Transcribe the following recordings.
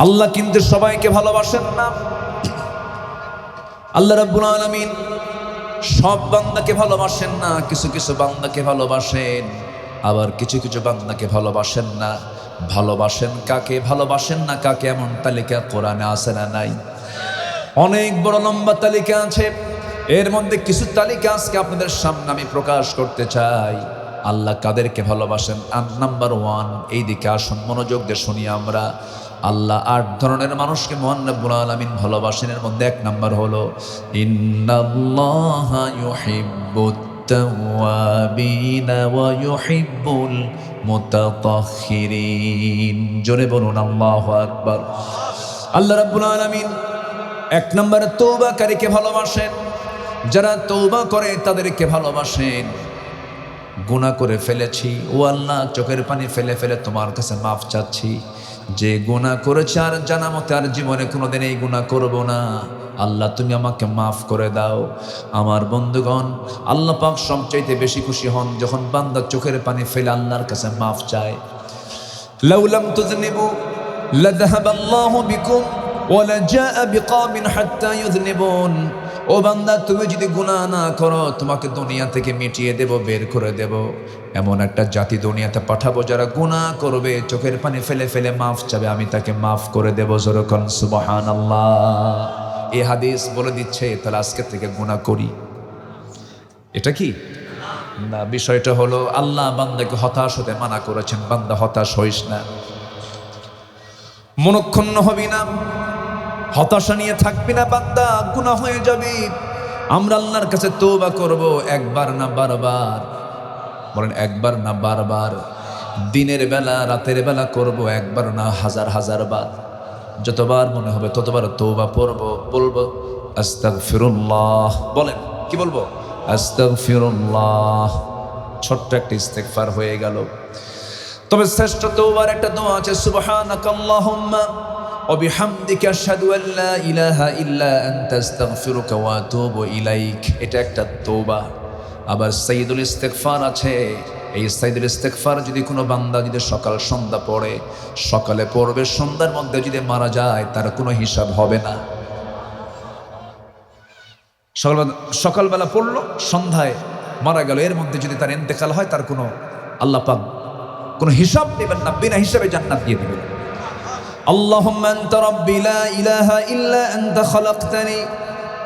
আল্লাহ কিন্তু সবাইকে ভালোবাসেন না। আল্লাহ রাব্বুল আলামিন সব বান্দাকে ভালোবাসেন না, কিছু কিছু বান্দাকে ভালোবাসেন, আবার কিছু কিছু বান্দাকে ভালোবাসেন না। ভালোবাসেন কাকে, ভালোবাসেন না কাকে, এমন তালিকা কোরআনে আছে না নাই? অনেক বড় লম্বা তালিকা আছে। এর মধ্যে কিছু তালিকা আজকে আপনাদের সামনে আমি প্রকাশ করতে চাই। আল্লাহ কাদেরকে ভালোবাসেন। নাম্বার 1, এই দিকে আসুন, মনোযোগ দিয়ে শুনি আমরা। আল্লাহ 8 ধরনের মানুষকে মহান রব্বুল আলামিন ভালোবাসেন। এর মধ্যে 1 নাম্বার হলো ইন্নাল্লাহা ইউহিব্বুত তাওয়াবিনা ওয়া ইউহিব্বুল মুতাতাহহিরিন। জোরে বলুন আল্লাহু আকবার। আল্লাহ রাব্বুল আলামিন 1 নম্বরে তওবাকারীকে ভালোবাসেন। যারা তওবা করে তাদেরকে ভালোবাসেন। গুনাহ করে ফেলেছি, ও আল্লাহ চোখের পানি ফেলে ফেলে তোমার কাছে মাফ চাচ্ছি। যে গুনাহ করেছে আর জানা মতে আর জীবনে কোনোদিন এই গুনাহ করব না, আল্লাহ তুমি আমাকে মাফ করে দাও। আমার বন্ধুগণ, আল্লাহ পাক সবচাইতে বেশি খুশি হন যখন বান্দা চোখের পানি ফেলে আল্লাহর কাছে মাফ চায়। লাউ লাম তুযনিবু লাযাহাবাল্লাহু বিকুম ওয়া লাজাআ বিকওমিন হাত্তা ইউযনিবুন। ও বান্দা, তুমি যদি গুনাহ না করো তোমাকে দুনিয়া থেকে মিটিয়ে দেব, বের করে দেব। এমন একটা জাতি দুনিয়াতে পাঠাবো যারা গুনাহ করবে, চোখের পানি ফেলে ফেলে মাফ চাবে, আমি তাকে মাফ করে দেব। জোরে কোন সুবহানাল্লাহ। এই হাদিস বলে দিচ্ছে তাহলে আজকে থেকে গুনাহ করি। এটা কি না, বিষয়টা হলো আল্লাহ বান্দাকে হতাশ হতে মানা করেছেন। বান্দা হতাশ হইস না, মনক্ষুণ্ণ হবি না, হতাশা নিয়ে থাকবি না। বান্দা গুনাহ হয়ে যাবি। আমরা আল্লাহর কাছে তওবা করব, একবার না বারবার। বলেন একবার না বারবার। দিনের বেলা রাতের বেলা করব, একবার না হাজার হাজার বার। যতবার মনে হবে ততবার তওবা পড়ব, বলবো আস্তাগফিরুল্লাহ। বলেন কি বলবো? আস্তাগফিরুল্লাহ। ছোট্ট একটা ইস্তেগফার হয়ে গেল। তবে শ্রেষ্ঠ তওবার একটা দোয়া আছে, সুবহানাকাল্লাহুম্মা ওয়া বিহামদিকা আশহাদু আল লা ইলাহা ইল্লা আনতা আস্তাগফিরুকা ওয়া আতুবু ইলাইক। এটা একটা তওবা। আবার সাইয়্যিদুল ইস্তেগফার আছে। এই সাইয়্যিদুল ইস্তেগফার যদি কোনো বান্দা যদি সকাল সন্ধ্যা পড়ে, সকালে পড়বে, সন্ধ্যার মধ্যে যদি মারা যায় তার কোনো হিসাব হবে না। সকালবেলা পড়লো, সন্ধ্যায় মারা গেল, এর মধ্যে যদি তার ইন্তেকাল হয় তার কোনো আল্লাহ পাক কোনো হিসাব নেবেন না, বিনা হিসাবে জান্নাত দিয়ে দিবেন। اللهم أنت ربي لا إله إلا أنت خلقتني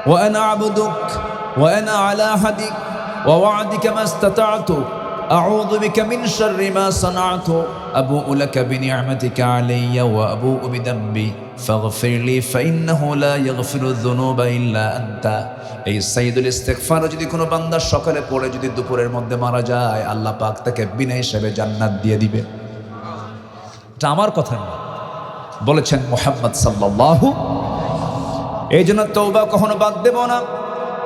وأنا عبدك وأنا على عهدك ووعدك ما استطعت أعوذ بك من شر ما صنعت أبوء لك بنعمتك علي وأبوء بذنبي فاغفر لي فإنه لا يغفر الذنوب إلا أنت। এই সাইয়্যিদুল ইস্তেগফার যদি কোনো বান্দা সকালে পড়ে যদি দুপুরের মধ্যে মারা যায়, আল্লাহ পাক তাকে বিনা হিসাবে জান্নাত দিয়ে দিবে। এটা আমার কথা না, বলেছেন মুহাম্মদ সাল্লাল্লাহু। এই জন্য তওবা কখনো বাদ দেব না,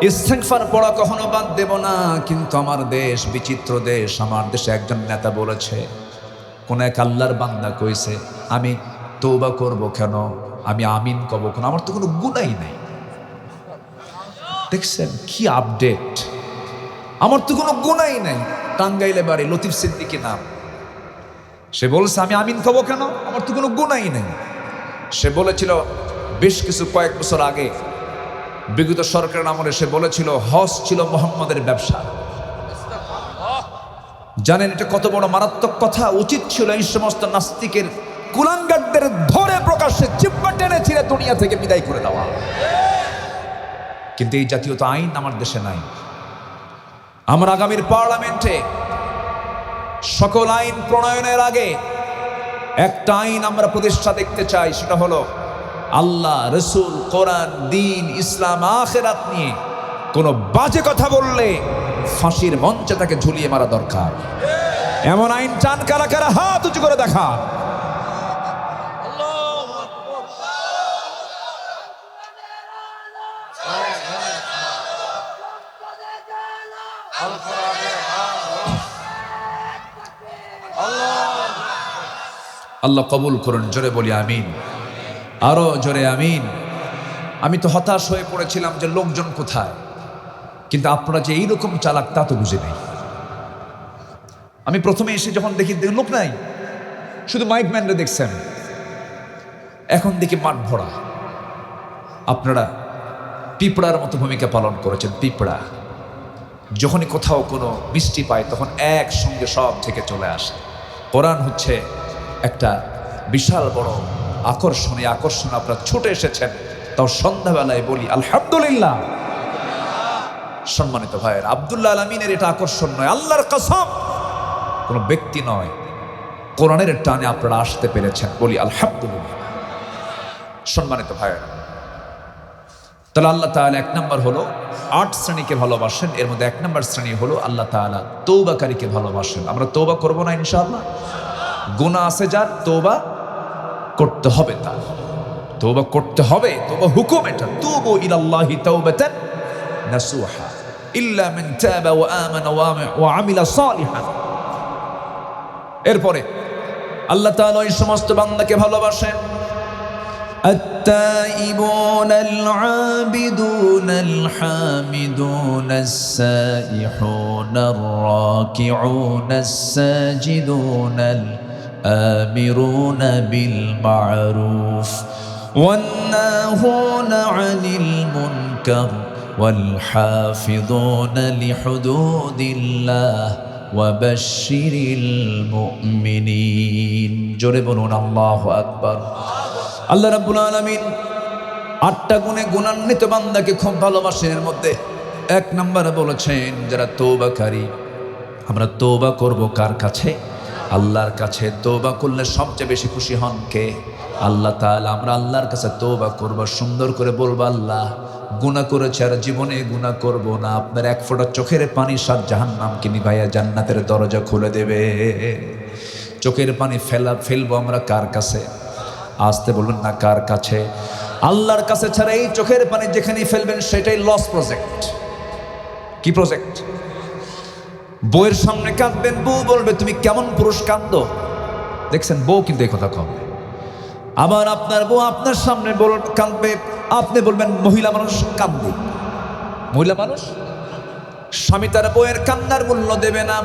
ইস্তেগফার পড়া কখনো বাদ দেব না। কিন্তু আমার দেশ বিচিত্র দেশ। আমার দেশে একজন নেতা বলেছে, কোন এক আল্লাহর বান্দা কইছে, আমি তওবা করব কেন, আমি আমিন কব কেন, আমার তো কোনো গুনাহই নাই। দেখছেন কি আপডেট? আমার তো কোনো গুনাহই নাই। টাঙ্গাইলে বাড়ি, লতিফ সিদ্দিকী নাম। সে বলছে আমি আমিন কব কেন, আমার তো কোনো গুনাহই নাই। সে বলেছিল বেশ কিছু কয়েক বছর আগে বিগত সরকারের আমলে সে বলেছিল হজ ছিল মুহাম্মাদের ব্যবসা। জানেন এটা কত বড় মারাত্মক কথা? উচিত ছিল এই সমস্ত নাস্তিকের কুলাঙ্গারদের ধরে প্রকাশ্যে জিহ্বা টেনে ছিঁড়ে দুনিয়া থেকে বিদায় করে দেওয়া। কিন্তু এই জাতীয় তো আইন আমার দেশে নাই। আমরা আগামীর পার্লামেন্টে সকল আইন প্রণয়নের আগে একটা আইন আমরা প্রতিষ্ঠা দেখতে চাই, সেটা হলো আল্লাহ, রসুল, কোরআন, দিন, ইসলাম, আখিরাত নিয়ে কোনো বাজে কথা বললে ফাঁসির মঞ্চে তাকে ঝুলিয়ে মারা দরকার। এমন আইন চান কারা কারা? হাত উঁচু করে দেখা। আল্লাহ কবুল করুন। জোরে বলি আমিন, আরো জোরে আমিন। আমি তো হতাশ হয়ে পড়েছিলাম যে লোকজন কোথায়, কিন্তু আপনারা যে এইরকম চালাক তা তো বুঝে নেই। আমি প্রথমে এসে যখন দেখি লোক নাই, শুধু মাইক ম্যানরে দেখছেন। এখন দেখি মাঠ ভরা। আপনারা পিঁপড়ার মতো ভূমিকা পালন করেছেন। পিঁপড়া যখনই কোথাও কোনো মিষ্টি পায় তখন একসঙ্গে সব থেকে চলে আসে। কোরআন হচ্ছে একটা বিশাল বড় আকর্ষণীয় আকর্ষণ। আপনারা ছুটে এসেছেন, তাও সন্ধ্যাবেলায় বলি আলহামদুলিল্লাহ। সম্মানিত ভাইয়ের, আব্দুল্লাহ আল আমিনের এটা আকর্ষণ নয়, আল্লাহর কসম, কোনো ব্যক্তি নয়, কোরআনের টানে আপনারা আসতে পেরেছেন, বলি আলহামদুলিল্লাহ। সম্মানিত ভাইয়ের, তাহলে আল্লাহ তাআলা 1 নম্বর হলো 8 শ্রেণীকে ভালোবাসেন। এর মধ্যে 1 নম্বর শ্রেণী হলো আল্লাহ তাআলা তওবাকারীকে ভালোবাসেন। আমরা তওবা করব না ইনশাআল্লাহ? গুনাহ আছে যার, তওবা করতে হবে, তার তওবা করতে হবে। তওবা হুকুম এটা, তুবু ইলাল্লাহি তাওবাতান নাসুহা ইল্লা মান তাবা ওয়া আমানা ওয়া আমিলা সালিহান। এরপরে আল্লাহ তাআলা এই সমস্ত বান্দাকে ভালোবাসেন। التائبون العابدون الحامدون السائحون الراكعون الساجدون الآمرون بالمعروف والناهون عن المنكر والحافظون لحدود الله وبشر المؤمنين। জোরে বলুন আল্লাহু আকবার। আল্লাহ রাব্বুল আলামিন 8টা গুণে গুণান্বিত বান্দাকে খুব ভালোবাসেন। এর মধ্যে 1 নম্বরে বলেছেন যারা তওবাকারী। আমরা তওবা করব কার কাছে? আল্লাহর কাছে। তওবা করলে সবচেয়ে বেশি খুশি হন কে? আল্লাহ তাআলা। আমরা আল্লাহর কাছে তওবা করব, সুন্দর করে বলবো আল্লাহ গুনাহ করেছি আর জীবনে গুনাহ করব না। আপনার 1 ফোঁটা চোখের পানি 7 জাহান্নামকে নিভাইয়া জান্নাতের দরজা খুলে দেবে। চোখের পানি ফেলবো আমরা কার কাছে? আসতে বলবেন না, কার কাছে? আল্লাহর কাছে ছাড়া এই চোখের পানি যেখানে ফেলবেন সেটাই লস প্রজেক্ট। কি প্রজেক্ট? বউয়ের সামনে কাঁদবেন, বউ বলবে তুমি কেমন পুরুষ কাঁদো। দেখছেন, বউ কিন্তু এই কথা কবে। আবার আপনার বউ আপনার সামনে কাঁদবে, আপনি বলবেন মহিলা মানুষ কাঁদবে। মহিলা মানুষ, স্বামী তার বউয়ের কান্নার মূল্য দেবে না,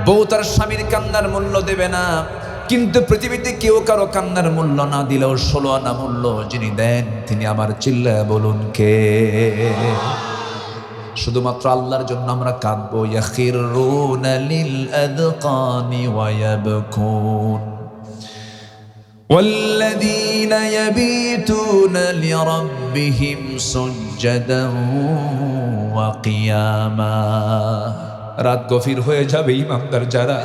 বউ তার স্বামীর কান্নার মূল্য দেবে না। কিন্তু পৃথিবীতে কেউ কারো কান্নার মূল্য না দিলেও 16 আনা মূল্য যিনি দেন তিনি আমার, চিল্লায়া বলুন কে? শুধুমাত্র আল্লাহর জন্য আমরা কাঁদবো। ইয়াখিরুনা লিল আযকানি ওয়া ইয়াবকুন ওয়াল্লাযীনা ইয়াবীতুনা লিরাব্বিহিম সুজদান ওয়া কিয়ামা। রাত গভীর হয়ে যাবে, ইমানদার যারা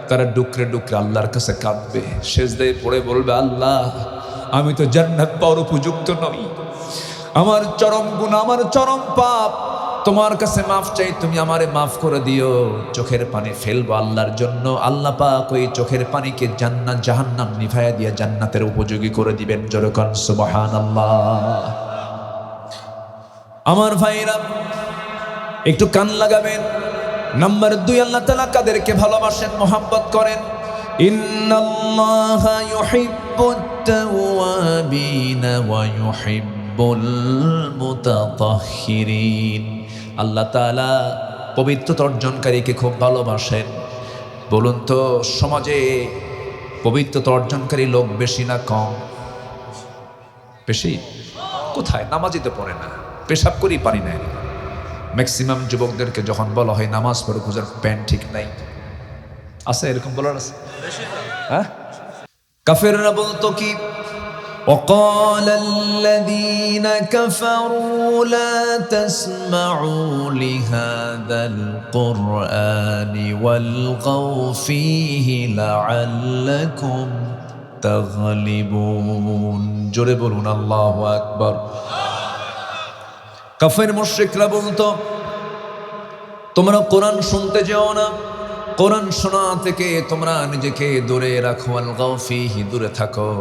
তারা ডুকরে ডুকরে আল্লাহর কাছে কাঁদবে, সেজদায় পড়ে বলবে আল্লাহ আমি তো জান্নাত পাওয়ার উপযুক্ত নই, আমার চরম গুনাহ, আমার চরম পাপ, তোমার কাছে মাফ চাই, তুমি আমারে মাফ করে দিও। চোখের পানি ফেলবো আল্লাহর জন্য। আল্লাহ পাক ওই চোখের পানিকে জান্নাত জাহান্নাম নিভাইয়া দিয়ে জান্নাতের উপযোগী করে দিবেন। জোরে কোন সুবহানাল্লাহ। আমার ভাইরা একটু কান লাগাবেন। নাম্বার 2, আল্লাহ তাআলা কাদেরকে ভালোবাসেন, মোহাব্বত করেন? ইন্নাল্লাহা ইউহিব্বুত তাওয়াবিনা ওয়া ইউহিব্বুল মুতাতাহহিরিন। আল্লাহ তাআলা পবিত্রতা অর্জনকারীকে খুব ভালোবাসেন। বলুন তো সমাজে পবিত্রতা অর্জনকারী লোক বেশি না কম? বেশি। কোথায়? নামাজই তো পড়ে না, পেশাব করি পারি না। ম্যাক্সিমাম যুবকদেরকে যখন বলা হয় নামাজ পড়ে, খুঁজার প্যান্ট ঠিক নাই, আছে এরকম বলার আছে? হ্যাঁ, কাফেররা বলতো কি? وقال الذين كفروا لا تسمعوا لهذا القرآن والغوا فيه لعلكم تغلبون। জোরে বলুন আল্লাহু আকবার। কাফের মুশরিকরা বলতো তোমরা কোরআন শুনতে যাও না, কোরআন শোনা থেকে তোমরা নিজেকে দূরে রাখো, আলগাও ফীহি, দূরে থাকো,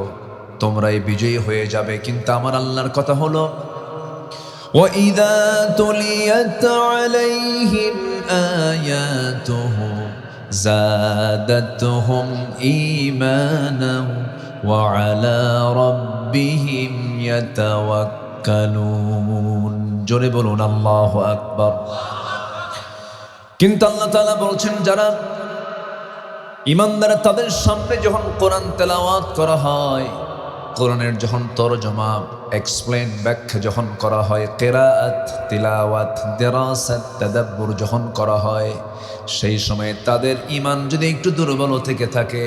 তোমরাই বিজয়ী হয়ে যাবে। কিন্তু আমার আল্লাহর কথা হলো ওয়াইদা তুলিয়াত আলাইহিম আয়াতুহু যাদাতুহুম ঈমানান ওয়া আলা রাব্বিহিম ইয়াতাওয়াক্কালুন। জোরে বলুন আল্লাহু আকবার। কিন্তু আল্লাহ তাআলা বলছেন যারা ইমানদার তাদের সামনে যখন কোরআন তেলাওয়াত করা হয় কোরআনের যখন তরজমা এক্সপ্লেন ব্যাখ্যা যখন করা হয়, কিরাআত, তিলাওয়াত, দিরাসাত, তাদাব্বুর যখন করা হয়, সেই সময় তাদের ঈমান যদি একটু দুর্বল থেকে থাকে,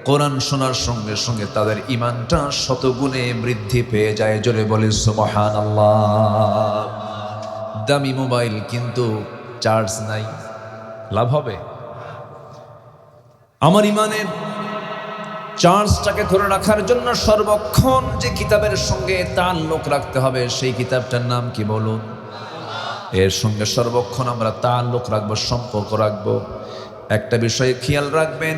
কোরআন শোনার সঙ্গে সঙ্গে তাদের ঈমানটা শতগুণে বৃদ্ধি পেয়ে যায়। জোরে বলি সুবহানাল্লাহ। দামি মোবাইল কিন্তু চার্জ নাই, লাভ হবে? আমার ঈমানের চার্জটাকে ধরে রাখার জন্য সর্বক্ষণ যে কিতাবের সঙ্গে তাল্লুক রাখতে হবে, সেই কিতাবটার নাম কি বলুন? এর সঙ্গে সর্বক্ষণ আমরা তাল্লুক রাখবো, সম্পর্ক রাখবো। একটা বিষয়ে খেয়াল রাখবেন,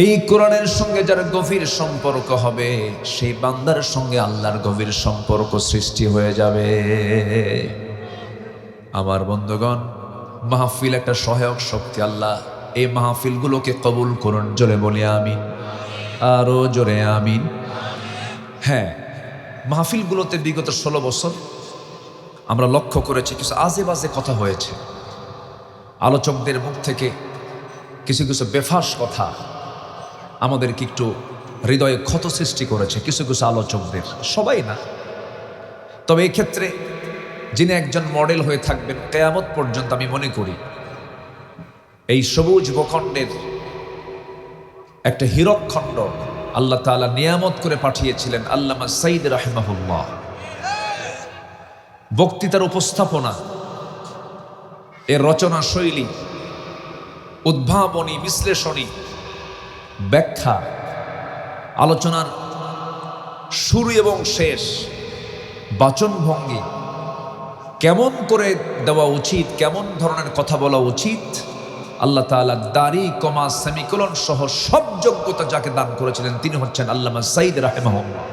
এই কোরআনের সঙ্গে যার গভীর সম্পর্ক হবে, সেই বান্দার সঙ্গে আল্লাহর গভীর সম্পর্ক সৃষ্টি হয়ে যাবে। আমার বন্ধুগণ, মাহফিল একটা সহায়ক শক্তি। আল্লাহ এই মাহফিলগুলোকে কবুল করুন। জোরে বলি আমিন, আরো জোরে আমিন। হ্যাঁ, মাহফিলগুলোতে বিগত 16 বছর আমরা লক্ষ্য করেছি কিছু আজে বাজে কথা হয়েছে। আলোচকদের মুখ থেকে কিছু কিছু বেফাস কথা আমাদেরকে একটু হৃদয়ে ক্ষত সৃষ্টি করেছে, কিছু কিছু আলোচকদের, সবাই না। তবে এক্ষেত্রে যিনি একজন মডেল হয়ে থাকবেন কিয়ামত পর্যন্ত, আমি মনে করি এই সবুজ ভূখণ্ডের একটা হীরকখণ্ড আল্লাহ তাআলা নিয়ামত করে পাঠিয়েছিলেন আল্লামা সাঈদ রাহিমাহুল্লাহ। বক্তৃতার উপস্থাপনা, এর রচনা শৈলী, উদ্ভাবনী, বিশ্লেষণী, ব্যাখ্যা, আলোচনার শুরু এবং শেষ, বাচনভঙ্গি কেমন করে দেওয়া উচিত, কেমন ধরনের কথা বলা উচিত, আল্লাহ তাআলা দাড়ি, কমা, সেমিকোলন সহ সব যোগ্যতা যাকে দান করেছিলেন তিনি হচ্ছেন আল্লামা সাঈদ রাহিমাহুল্লাহ।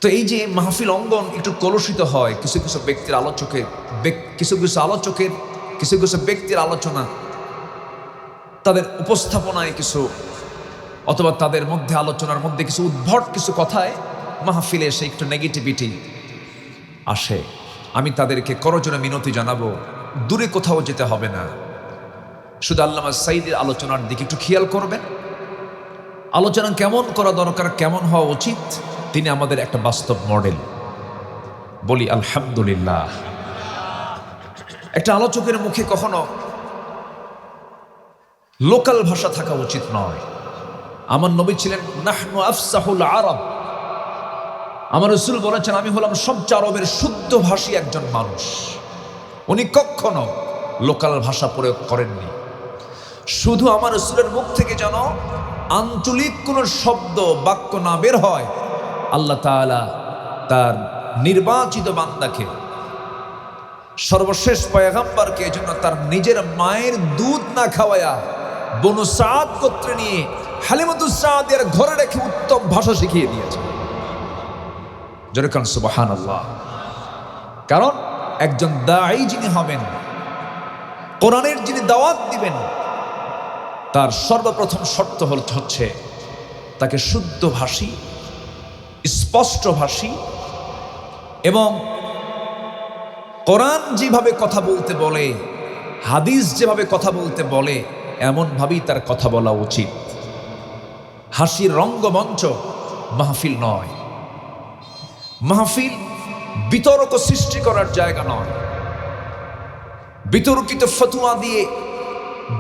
তো এই যে মাহফিল অঙ্গন একটু কলুষিত হয় কিছু কিছু ব্যক্তির আলোচকের, কিছু কিছু ব্যক্তির আলোচনা, তাদের উপস্থাপনায় কিছু, অথবা তাদের মধ্যে আলোচনার মধ্যে কিছু উদ্ভট কিছু কথায় মাহফিলে এসে একটু নেগেটিভিটি আসে। আমি তাদেরকে করজোড়ে মিনতি জানাবো, দূরে কোথাও যেতে হবে না, শুধু আল্লামা সাঈদের আলোচনার দিকে একটু খেয়াল করবেন। আলোচনা কেমন করা দরকার, কেমন হওয়া উচিত, তিনি আমাদের একটা বাস্তব মডেল। বলি আলহামদুলিল্লাহ। একটা আলোচকের মুখে কখনো লোকাল ভাষা থাকা উচিত নয়। আমার নবী ছিলেন নাহনু আফসাহুল আরব। আমার রাসূল বলেছেন, আমি হলাম সবচেয়ে আরবের শুদ্ধ ভাষী একজন মানুষ। উনি কখনো লোকাল ভাষা প্রয়োগ করেননি। শুধু আমার রাসূলের মুখ থেকে যেন আঞ্চলিক কোনো শব্দ, বাক্য না বের হয়, আল্লাহ তাআলা তার নির্বাচিত বান্দাকে, সর্বশেষ পয়গম্বরকে জন্য তার নিজের মায়ের দুধ না খাওয়ায়া বনু সাদ গোত্রে নিয়ে হালিমাতুস সাদিয়ার ঘরে রেখে উত্তম ভাষা শিখিয়ে দিয়েছে। জোরে কান সুবহানাল্লাহ। কারণ একজন দাঈ যিনি হবেন, কোরআনের যিনি দাওয়াত দিবেন, তার সর্বপ্রথম শর্ত হচ্ছে তাকে শুদ্ধ ভাষী, স্পষ্ট ভাষী এবং কোরআন যেভাবে কথা বলতে বলে, হাদিস যেভাবে কথা বলতে বলে, এমনভাবেই তার কথা বলা উচিত। হাসির রঙ্গমঞ্চ মাহফিল নয়। মাহফিল বিতর্ক সৃষ্টি করার জায়গা নয়। বিতর্কিত ফতোয়া দিয়ে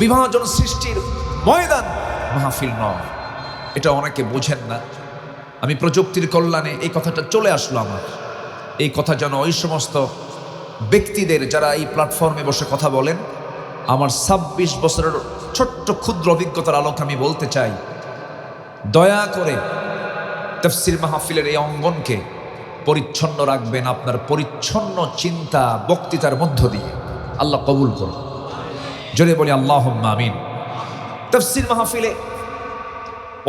বিভাজন সৃষ্টির ময়দান মাহফিল নয়। এটা অনেকে বোঝেন না। আমি প্রযুক্তির কল্যাণে এই কথাটা চলে আসলো আমার। এই কথা যেন ওই সমস্ত ব্যক্তিদের যারা এই প্ল্যাটফর্মে বসে কথা বলেন, আমার 26 বছরের ছোট্ট ক্ষুদ্র অভিজ্ঞতার আলোকে আমি বলতে চাই, দয়া করে তাফসীর মাহফিলের এই অঙ্গনকে পরিচ্ছন্ন রাখবেন আপনার পরিচ্ছন্ন চিন্তা বক্তৃতার মধ্য দিয়ে। আল্লাহ কবুল করুন। জোরে বলি আল্লাহুম্মা আমিন। তাফসীর মাহফিলে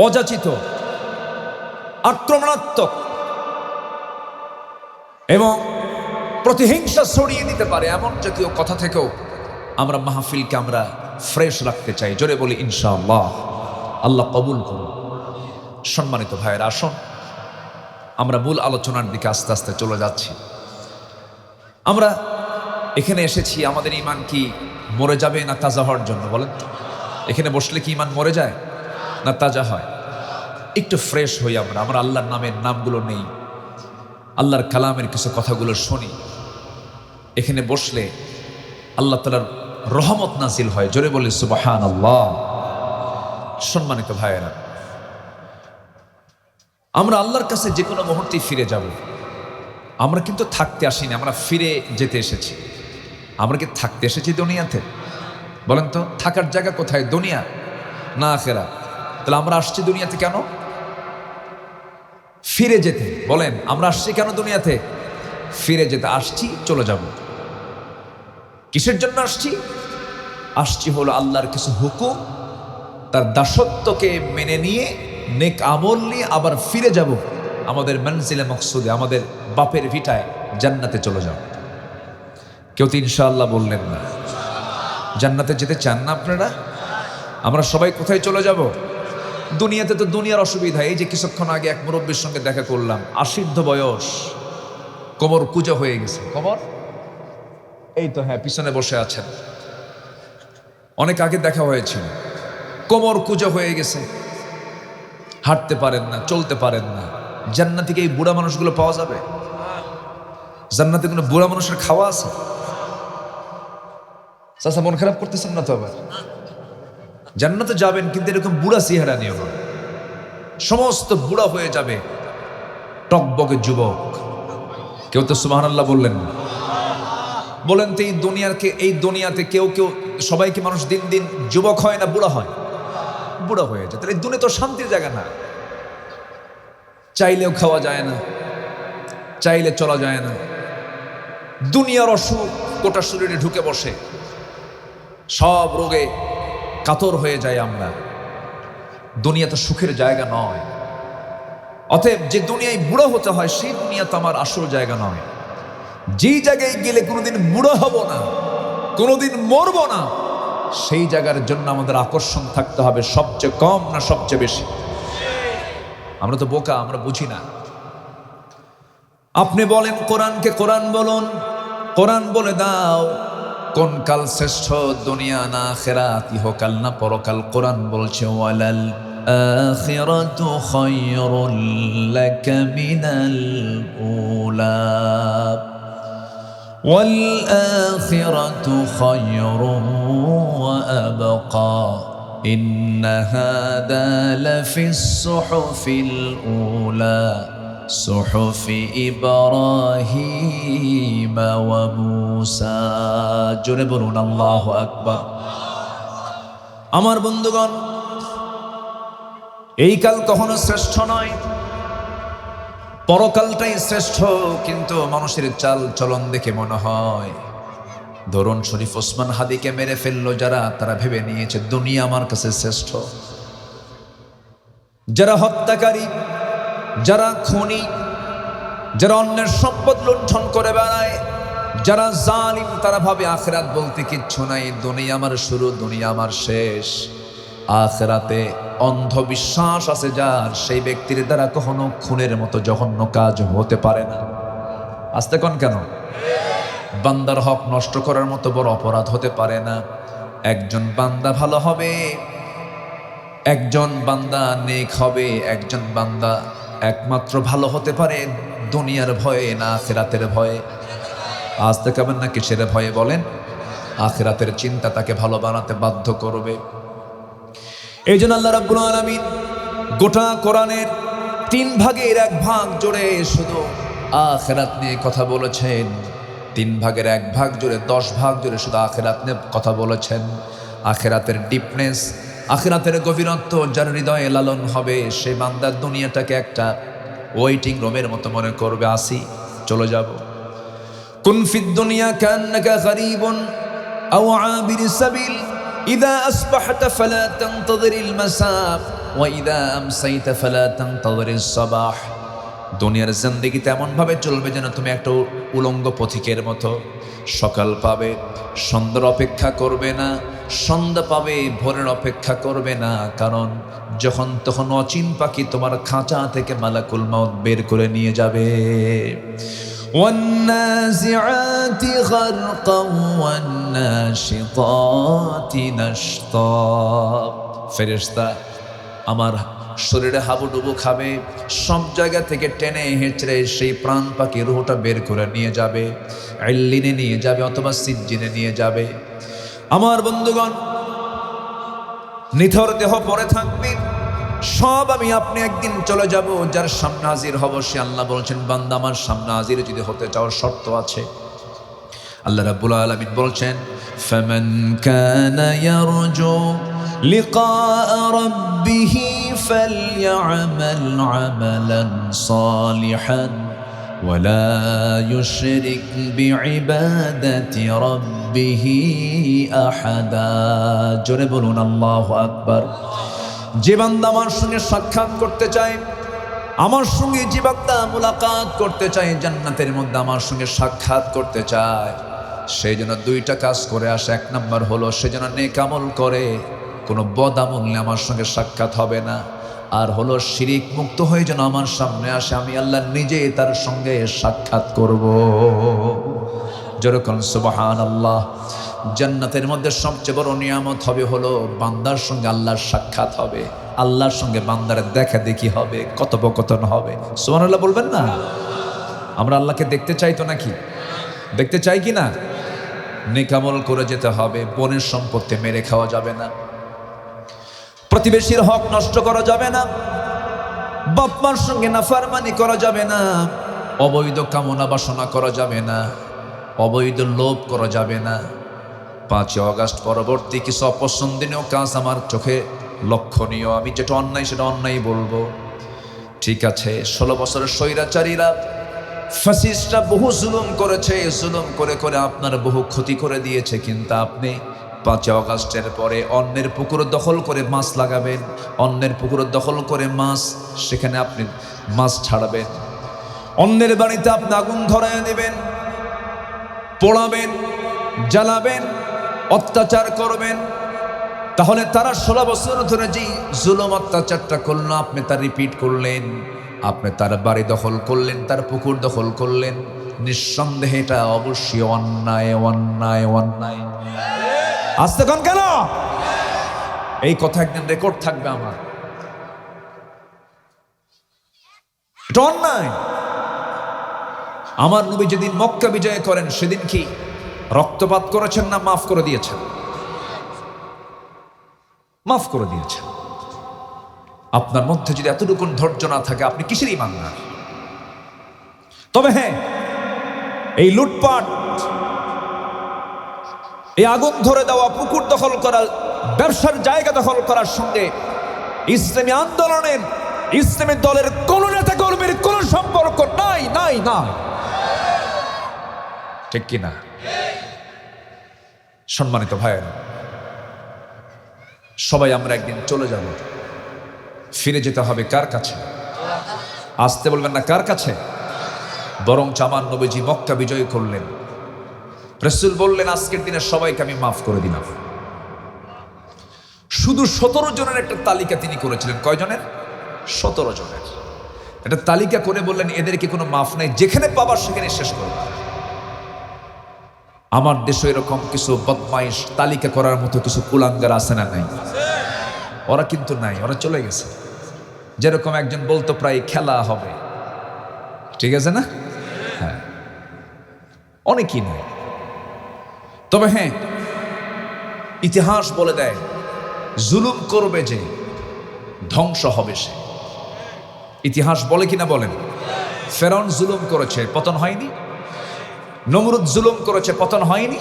অযাচিত, আক্রমণাত্মক এবং প্রতিহিংসা ছড়িয়ে দিতে পারে এমন জাতীয় কথা থেকেও আমরা মাহফিলকে আমরা ফ্রেশ রাখতে চাই। জোরে বলি ইনশাআল্লাহ। আল্লাহ কবুল করুন। সম্মানিত ভাইয়েরা, আসুন আমরা মূল আলোচনার দিকে আস্তে আস্তে চলে যাচ্ছি। আমরা এখানে এসেছি আমাদের ঈমান কি মরে যাবে না তাজা হওয়ার জন্য? বলেন তো, এখানে বসলে কি ঈমান মরে যায় না তাজা হয়? একটু ফ্রেশ হই আমরা আল্লাহর নামের নামগুলো নেই, আল্লাহর কালামের কিছু কথাগুলো শুনি। এখানে বসলে আল্লাহ তাআলার রহমত নাজিল হয়। জোরে বলি সুবহানাল্লাহ। সম্মানিত ভাইয়েরা, আমরা আল্লাহর কাছে যে কোনো মুহূর্তে ফিরে যাব। আমরা কিন্তু থাকতে আসিনি, আমরা ফিরে যেতে এসেছি। আমরা কি থাকতে এসেছি দুনিয়াতে? বলেন তো, থাকার জায়গা কোথায়? দুনিয়া না আখিরাত? তাহলে আমরা আসছি দুনিয়াতে কেন? ফিরে যেতে। বলেন, আমরা আসছি কেন দুনিয়াতে? ফিরে যেতে আসছি, চলে যাব। কিসের জন্য আসছি? আসছি হলো আল্লাহর কিছু হুকুম, তার দাসত্বকে মেনে নিয়ে নেক আমল নিয়ে আবার ফিরে যাব আমাদের মনজিলে মকসুদে, আমাদের বাপের ভিটায় জান্নাতে চলে যাব। কেউ তো ইনশাআল্লাহ বললেন না। জান্নাতে যেতে চান না আপনারা? আমরা সবাই কোথায় চলে যাব? দুনিয়াতে তো দুনিয়ার অসুবিধা। এই যে কিছুক্ষণ আগে এক মুরব্বীর সঙ্গে দেখা করলাম, আশীর্ধ বয়স, কোমর কুঁজো হয়ে গেছে। কোমর এই তো, হ্যাঁ, পিছনে বসে আছেন। অনেক আগে দেখা হয়েছিল। কোমর কুঁজো হয়ে গেছে, হাঁটতে পারেন না, চলতে পারেন না। জান্নাতে কি এই বুড়া মানুষগুলো পাওয়া যাবে? জান্নাতে কোনো বুড়া মানুষের খাওয়া আছে? চাচা মন খারাপ করতেছেন না তো? আবার জান্নাতে যাবেন, কিন্তু এরকম বুড়া চেহারা নিও না। সমস্ত বুড়া হয়ে যাবে, টকবকে যুবক। কেউ তো সুবহানাল্লাহ বললেন না। বলেন তো, এই দুনিয়াতে কেউ সবাই কি মানুষ দিন দিন যুবক হয় না বুড়া হয়? বুড়া হয়ে যায়। তাহলে এই দুনিয়া তো শান্তির জায়গা না। চাইলেও খাওয়া যায় না, চাইলে চলা যায় না। দুনিয়ার অসুখ গোটা শরীরে ঢুকে বসে, সব রোগে কাতর হয়ে যায় আমরা। দুনিয়া তো সুখের জায়গা নয়। অতএব যে দুনিয়ায় বুড়ো হতে হয়, সেই দুনিয়া তো আমার আসল জায়গা নয়। যেই জায়গায় গেলে কোনোদিন বুড়ো হব না, কোনোদিন মরব না, সেই জায়গার জন্য আমাদের আকর্ষণ থাকতে হবে সবচেয়ে কম না সবচেয়ে বেশি? আমরা তো বোকা, আমরা বুঝি না। আপনি বলেন কোরআনকে কোরআন বলুন, কোরআন বলে দাও কোন কাল শ্রেষ্ঠ, দুনিয়া না আখিরাত, ইহকাল না পরকাল? কোরআন বলছে ওয়ালাল আখিরাতু খায়রুল লাকা মিনাল উলা ওয়াল আখিরাতু খায়রুন ওয়া আবকা ইন্না হাদা লাফিস সুহুফিল উলা সুহুফি ইব্রাহিম ওয়া মূসা। জোরে বলুন আল্লাহু আকবার। আমার বন্ধুগণ, এই কাল কখনো শ্রেষ্ঠ নয়, পরকালটাই শ্রেষ্ঠ। কিন্তু মানুষের চাল চলন দেখে মনে হয়, ধরুন শরীফ ওসমান হাদিকে মেরে ফেললো যারা, তারা ভেবে নিয়েছে দুনিয়া আমার কাছে শ্রেষ্ঠ। যারা হত্যাকারী, যারা খুনি, যারা অন্যের সম্পদ লুণ্ঠন করে বেড়ায়, যারা জালিম, তারা ভাবে আখিরাত বলতে কিচ্ছু নাই, দুনিয়া আমার শুরু, দুনিয়া আমার শেষ। আখিরাতে অন্ধবিশ্বাস আছে যার, সেই ব্যক্তির দ্বারা কখনো খুনের মতো জঘন্য কাজ হতে পারে না। আস্তে কোন কেন? বান্দার হক নষ্ট করার মতো বড় অপরাধ হতে পারে না। একজন বান্দা ভালো হবে, একজন বান্দা নেক হবে, একজন বান্দা একমাত্র ভালো হতে পারে দুনিয়ার ভয়ে না আখিরাতের ভয়ে। আজ দেখাবেন না কিসের ভয়ে বলেন? আখিরাতের চিন্তা তাকে ভালো বানাতে বাধ্য করবে। এই জন্য আল্লাহ রাব্বুল আলামিন গোটা কোরআনের 3 ভাগের 1 ভাগ জুড়ে শুধু আখিরাত নিয়ে কথা বলেছেন। 3 ভাগের 1 ভাগ জুড়ে 10 ভাগ জুড়ে শুধু আখিরাত নিয়ে কথা বলেছেন। আখিরাতের ডিপনেস, আখিরাতের গভীরত্ব যার হৃদয়ে লালন হবে, সে বান্দা দুনিয়াটাকে একটা ওয়েটিং রুমের মতো মনে করবে, আসি চলে যাব। কুন ফিদ দুনিয়া কান্নাকা গরীবুন আও আবির সাবিল ইযা আসবাহতা ফালা তানতাযিরিল মাসা ওয়া ইযা আমসাইতা ফালা তানতাযিরিস সাবাহ। দুনিয়ার জিন্দেগি তেমন ভাবে চলবে যেন তুমি একটা উলঙ্গ পথিকের মতো। সকাল পাবে, সন্ধ্যার অপেক্ষা করবে না, সন্ধ্যা পাবে, ভোরের অপেক্ষা করবে না। কারণ যখন তখন অচিন পাখি তোমার খাঁচা থেকে মালাকুল মাউত বের করে নিয়ে যাবে। ওয়ান্নাজিআতি গারকা ওয়ান্নাশিতাতি নাশতা। ফেরেশতা আমার শরীরে হাবুডুবু খাবে, সব জায়গা থেকে টেনে হেঁচড়ে সেই প্রাণ পাখি রুহটা বের করে নিয়ে যাবে, ইল্লিনে নিয়ে যাবে অথবা সিজ্জিনে নিয়ে যাবে। আমার বন্ধুগণ, নিথর দেহ পড়ে থাকবে, সব আমি আপনি একদিন চলে যাব, যার সামনে হাজির হব সে আল্লাহ বলছেন, বান্দা আমার সামনে হাজির যদি হতে চাওয়ার শর্ত আছে। আল্লাহ রাব্বুল আলামিন বলছেন, ফামান কানা ইয়ারজু লিকা রাব্বিহি ফালইআমাল আমালান সালিহান ওয়ালা ইউশরিক বিইবাদাতি রাব্বিহি আহাদা। জোরে বলুন আল্লাহু আকবার। যে বান্দা আমার সঙ্গে সাক্ষাৎ করতে চায়, আমার সঙ্গে যে বান্দা মুলাকাত করতে চায়, জান্নাতের মধ্যে আমার সঙ্গে সাক্ষাৎ করতে চায়, সেই জন্য দুইটা কাজ করে আসে। এক নাম্বার হলো সে যেন নেক আমল করে, কোনো বদ আমল নিয়ে আমার সঙ্গে সাক্ষাৎ হবে না। আর হলো শিরিক মুক্ত হয়ে যেন আমার সামনে আসে, আমি আল্লাহ নিজে তার সঙ্গে সাক্ষাৎ করব। যেরকম সুবহানাল্লাহ। জান্নাতের মধ্যে সবচেয়ে বড় নিয়ামত হবে হলো বান্দার সঙ্গে আল্লাহর সাক্ষাৎ হবে, আল্লাহর সঙ্গে বান্দার দেখা দেখি হবে, কথোপকথন হবে। সুবহানাল্লাহ বলবেন না? আমরা আল্লাহকে দেখতে চাই তো নাকি? দেখতে চাই কি না? নেক আমল করে যেতে হবে। বোনের সম্পত্তি মেরে খাওয়া যাবে না, প্রতিবেশীর হক নষ্ট করা যাবে না, বাপ মার সঙ্গে নাফরমানি করা যাবে না, অবৈধ কামনা বাসনা করা যাবে না, অবৈধ লোভ করা যাবে না। 5 আগস্ট পরবর্তী কিছু অপছন্দনীয় কাজ আমার চোখে লক্ষণীয়, আমি যেটা অন্যায় সেটা অন্যায় বলবো, ঠিক আছে? 16 বছরের স্বৈরাচারীরা, ফ্যাসিস্টরা বহু জুলুম করেছে, জুলুম করে করে আপনার বহু ক্ষতি করে দিয়েছে, কিন্তু আপনি 5 আগস্টের পরে অন্যের পুকুর দখল করে মাছ লাগাবেন, অন্যের পুকুর দখল করে মাছ, সেখানে আপনি মাছ ছাড়াবেন, অন্যের বাড়িতে আপনি আগুন ধরায় দেবেন, পোড়াবেন, জ্বালাবেন, অত্যাচার করবেন। তাহলে তারা 16 বছর ধরে যে জুলুম অত্যাচারটা করলো, আপনি তা রিপিট করলেন, আপনি তার বাড়ি দখল করলেন, তার পুকুর দখল করলেন। নিঃসন্দেহে এটা অবশ্যই অন্যায়, অন্যায়, অন্যায়। আসতে কোন কেন? এই কথা একদিন রেকর্ড থাকবে আমার। এটা অন্যায়। আমার নবী যেদিন মক্কা বিজয় করেন, সেদিন কি রক্তপাত করেছেন না মাফ করে দিয়েছেন? মাফ করে দিয়েছেন। আপনার মধ্যে যদি এতটুকু ধৈর্য না থাকে, আপনি কিসের ঈমানদার? তবে হ্যাঁ, এই লুটপাট, এই আগুন ধরে দেওয়া, পুকুর দখল করা, ব্যবসার জায়গা দখল করার সঙ্গে ইসলামী আন্দোলনের, ইসলামী দলের কোন নেতা কর্মীর কোন সম্পর্ক নাই, নাই, নাই। ঠিক কিনা? সম্মানিত ভাইয়েরা, সবাই আমরা একদিন চলে যাব, ফিরে যেতে হবে কার কাছে? আসতে বলবেন না কার কাছে? বরং আমার নবীজি মক্কা বিজয় করলেন, রাসূল বললেন আজকের দিনে সবাইকে আমি মাফ করে দিলাম। শুধু 17 জনের একটা তালিকা তিনি করেছিলেন। কয়জনের? 17 জনের একটা তালিকা করে বললেন এদেরকে কোনো মাফ নাই, যেখানে পাবার সেখানে শেষ করবা। আমার দেশে এরকম কিছু বদমাইশ তালিকা করার মতো কিছু কুলাঙ্গার আছে না? নাই। ওরা কিন্তু নাই, ওরা চলে গেছে। যেরকম একজন বলতো প্রায় খেলা হবে, ঠিক আছে না? হ্যাঁ, অনেকই নাই। তবে হ্যাঁ, ইতিহাস বলে দেয় জুলুম করবে যে ধ্বংস হবে সে। ইতিহাস বলে কিনা বলেন? ফেরাউন জুলুম করেছে, পতন হয়নি? নমরুদ জুলুম করেছে, পতন হয়নি?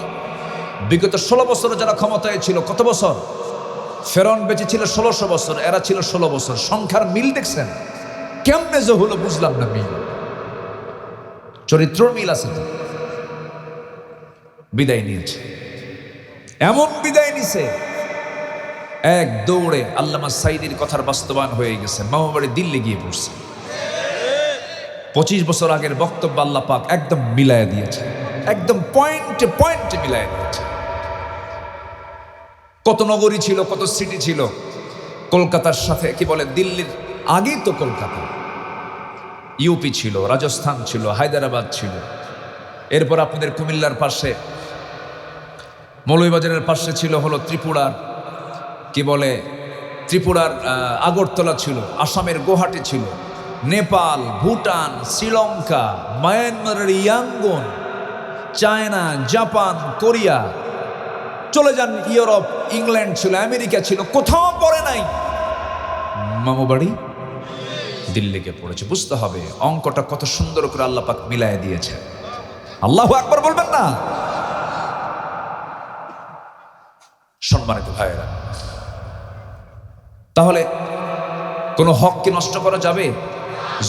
বিগত 16 বছর যারা ক্ষমতায় ছিল, কত বছর? ফেরাউন বেঁচে ছিল 1600 বছর, এরা ছিল 16 বছর। সংখ্যার মিল দেখছেন? কেমনে যে হলো বুঝলাম না। মিল, চরিত্র মিল আছে তো। বিদায় নিয়েছে, এমন বিদায় নিছে, এক দৌড়ে আল্লামা সাইদির কথার বাস্তবায়ন হয়ে গেছে। মামা বাড়ি দিল্লি গিয়ে পড়ছে। 25 বছর আগের বক্তব্য আল্লাহ পাক একদম মিলায় দিয়েছে, একদম পয়েন্টে পয়েন্টে মিলায় দিয়েছে। কত নগরী ছিল, কত সিটি ছিল, কলকাতার সাথে কি বলে দিল্লির আগেই তো কলকাতা, ইউপি ছিল, রাজস্থান ছিল, হায়দ্রাবাদ ছিল, এরপর আপনাদের কুমিল্লার পাশে, মৌলভীবাজারের পাশে ছিল হলো ত্রিপুরার কি বলে ত্রিপুরার আগরতলা ছিল, আসামের গুয়াহাটি ছিল, নেপাল, ভুটান, শ্রীলঙ্কা, মায়ানমারের ইয়াঙ্গন, চায়না, জাপান, কোরিয়া, চলে যান ইউরোপ, ইংল্যান্ড ছিল, আমেরিকা ছিল, কোথাও পড়ে নাই। মামু বাড়ি দিল্লিকে পড়েছে। বুঝতে হবে অঙ্কটা কত সুন্দর করে আল্লাহ পাক মিলায় দিয়েছে। আল্লাহু আকবার বলবেন না? সম্মানিত ভাইয়েরা, তাহলে কোনো হক কি নষ্ট করা যাবে?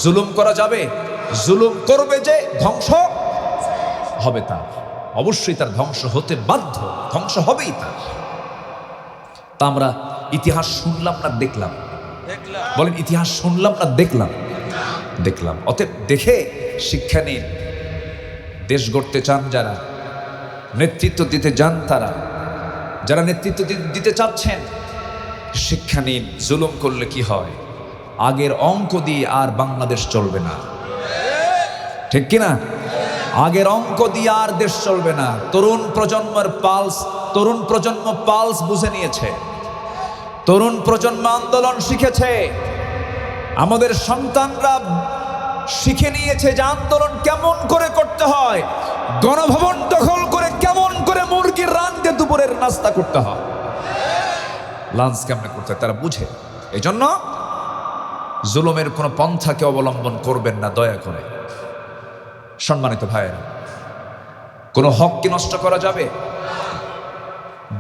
জুলুম করা যাবে? জুলুম করবে যে ধ্বংস হবে তার, অবশ্যই তার ধ্বংস হতে বাধ্য, ধ্বংস হবেই তার। তা আমরা ইতিহাস শুনলাম না দেখলাম? বলেন, ইতিহাস শুনলাম না দেখলাম? দেখলাম। অতএব দেখে শিক্ষা নিন। দেশ গড়তে চান যারা, নেতৃত্ব দিতে যান তারা, যারা নেতৃত্ব দিতে চাচ্ছেন, শিক্ষা নিন। জুলুম করলে কি হয়? আগের অঙ্ক দিয়ে আর বাংলাদেশ চলবে না, ঠিক কিনা? আগের অঙ্ক দিয়ে আর দেশ চলবে না। তরুণ প্রজন্ম পালস বুঝে নিয়েছে, তরুণ প্রজন্ম আন্দোলন শিখেছে, আমাদের সন্তানরা শিখে নিয়েছে যে আন্দোলন কেমন করে করতে হয়, গণভবন দখল করে কেমন করে মুরগির রান দিয়ে দুপুরের নাস্তা করতে হয়, লাঞ্চ কেমনে করতে হয় তারা বুঝে। এই জন্য জুলুমের কোনো পন্থাকে অবলম্বন করবেন না দয়া করে। সম্মানিত ভাইয়েরা, কোনো হক কি নষ্ট করা যাবে?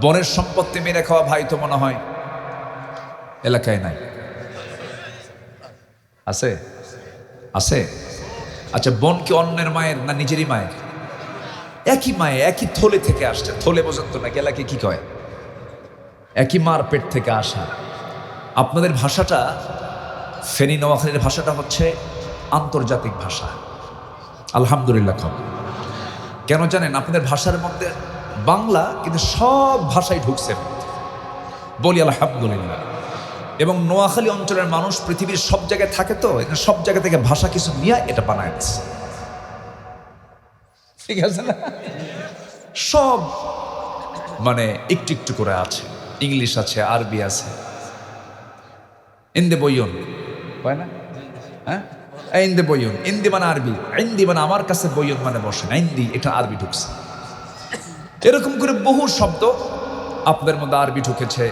বনের সম্পত্তি মেরে খাওয়া ভাই তো মনে হয় এলাকায় নাই, আছে? আছে? আচ্ছা, বোন কি অন্যের মায়ের না নিজেরই মায়ের? একই মায়ে, একই থলে থেকে আসছে। থলে বোঝেন তো নাকি? এলাকায় কি কয়? একই মার পেট থেকে আসা। আপনাদের ভাষাটা, ফেনী নোয়াখালীর ভাষাটা হচ্ছে আন্তর্জাতিক ভাষা। আলহামদুলিল্লাহ। কেন জানেন? আপনাদের ভাষার মধ্যে বাংলা, কিন্তু সব ভাষাই ঢুকছে। বলি আলহামদুলিল্লাহ। এবং নোয়াখালী অঞ্চলের মানুষ পৃথিবীর সব জায়গায় থাকে, তো এখানে সব জায়গা থেকে ভাষা কিছু নিয়ে এটা বানায় দিচ্ছে, ঠিক আছে না? সব মানে একটু একটু করে আছে। ইংলিশ আছে, আরবি আছে। ইন্দে বইয়ন হয় না? হ্যাঁ, ইন্দে বইয়ন, ইন্দি মানে আরবি, ইন্দি মানে আমার কাছে, বইয়ন মানে বসে না, ইন্দি এটা আরবি ঢুকছে। এরকম করে বহু শব্দ আপনাদের মধ্যে আরবি ঢুকেছে।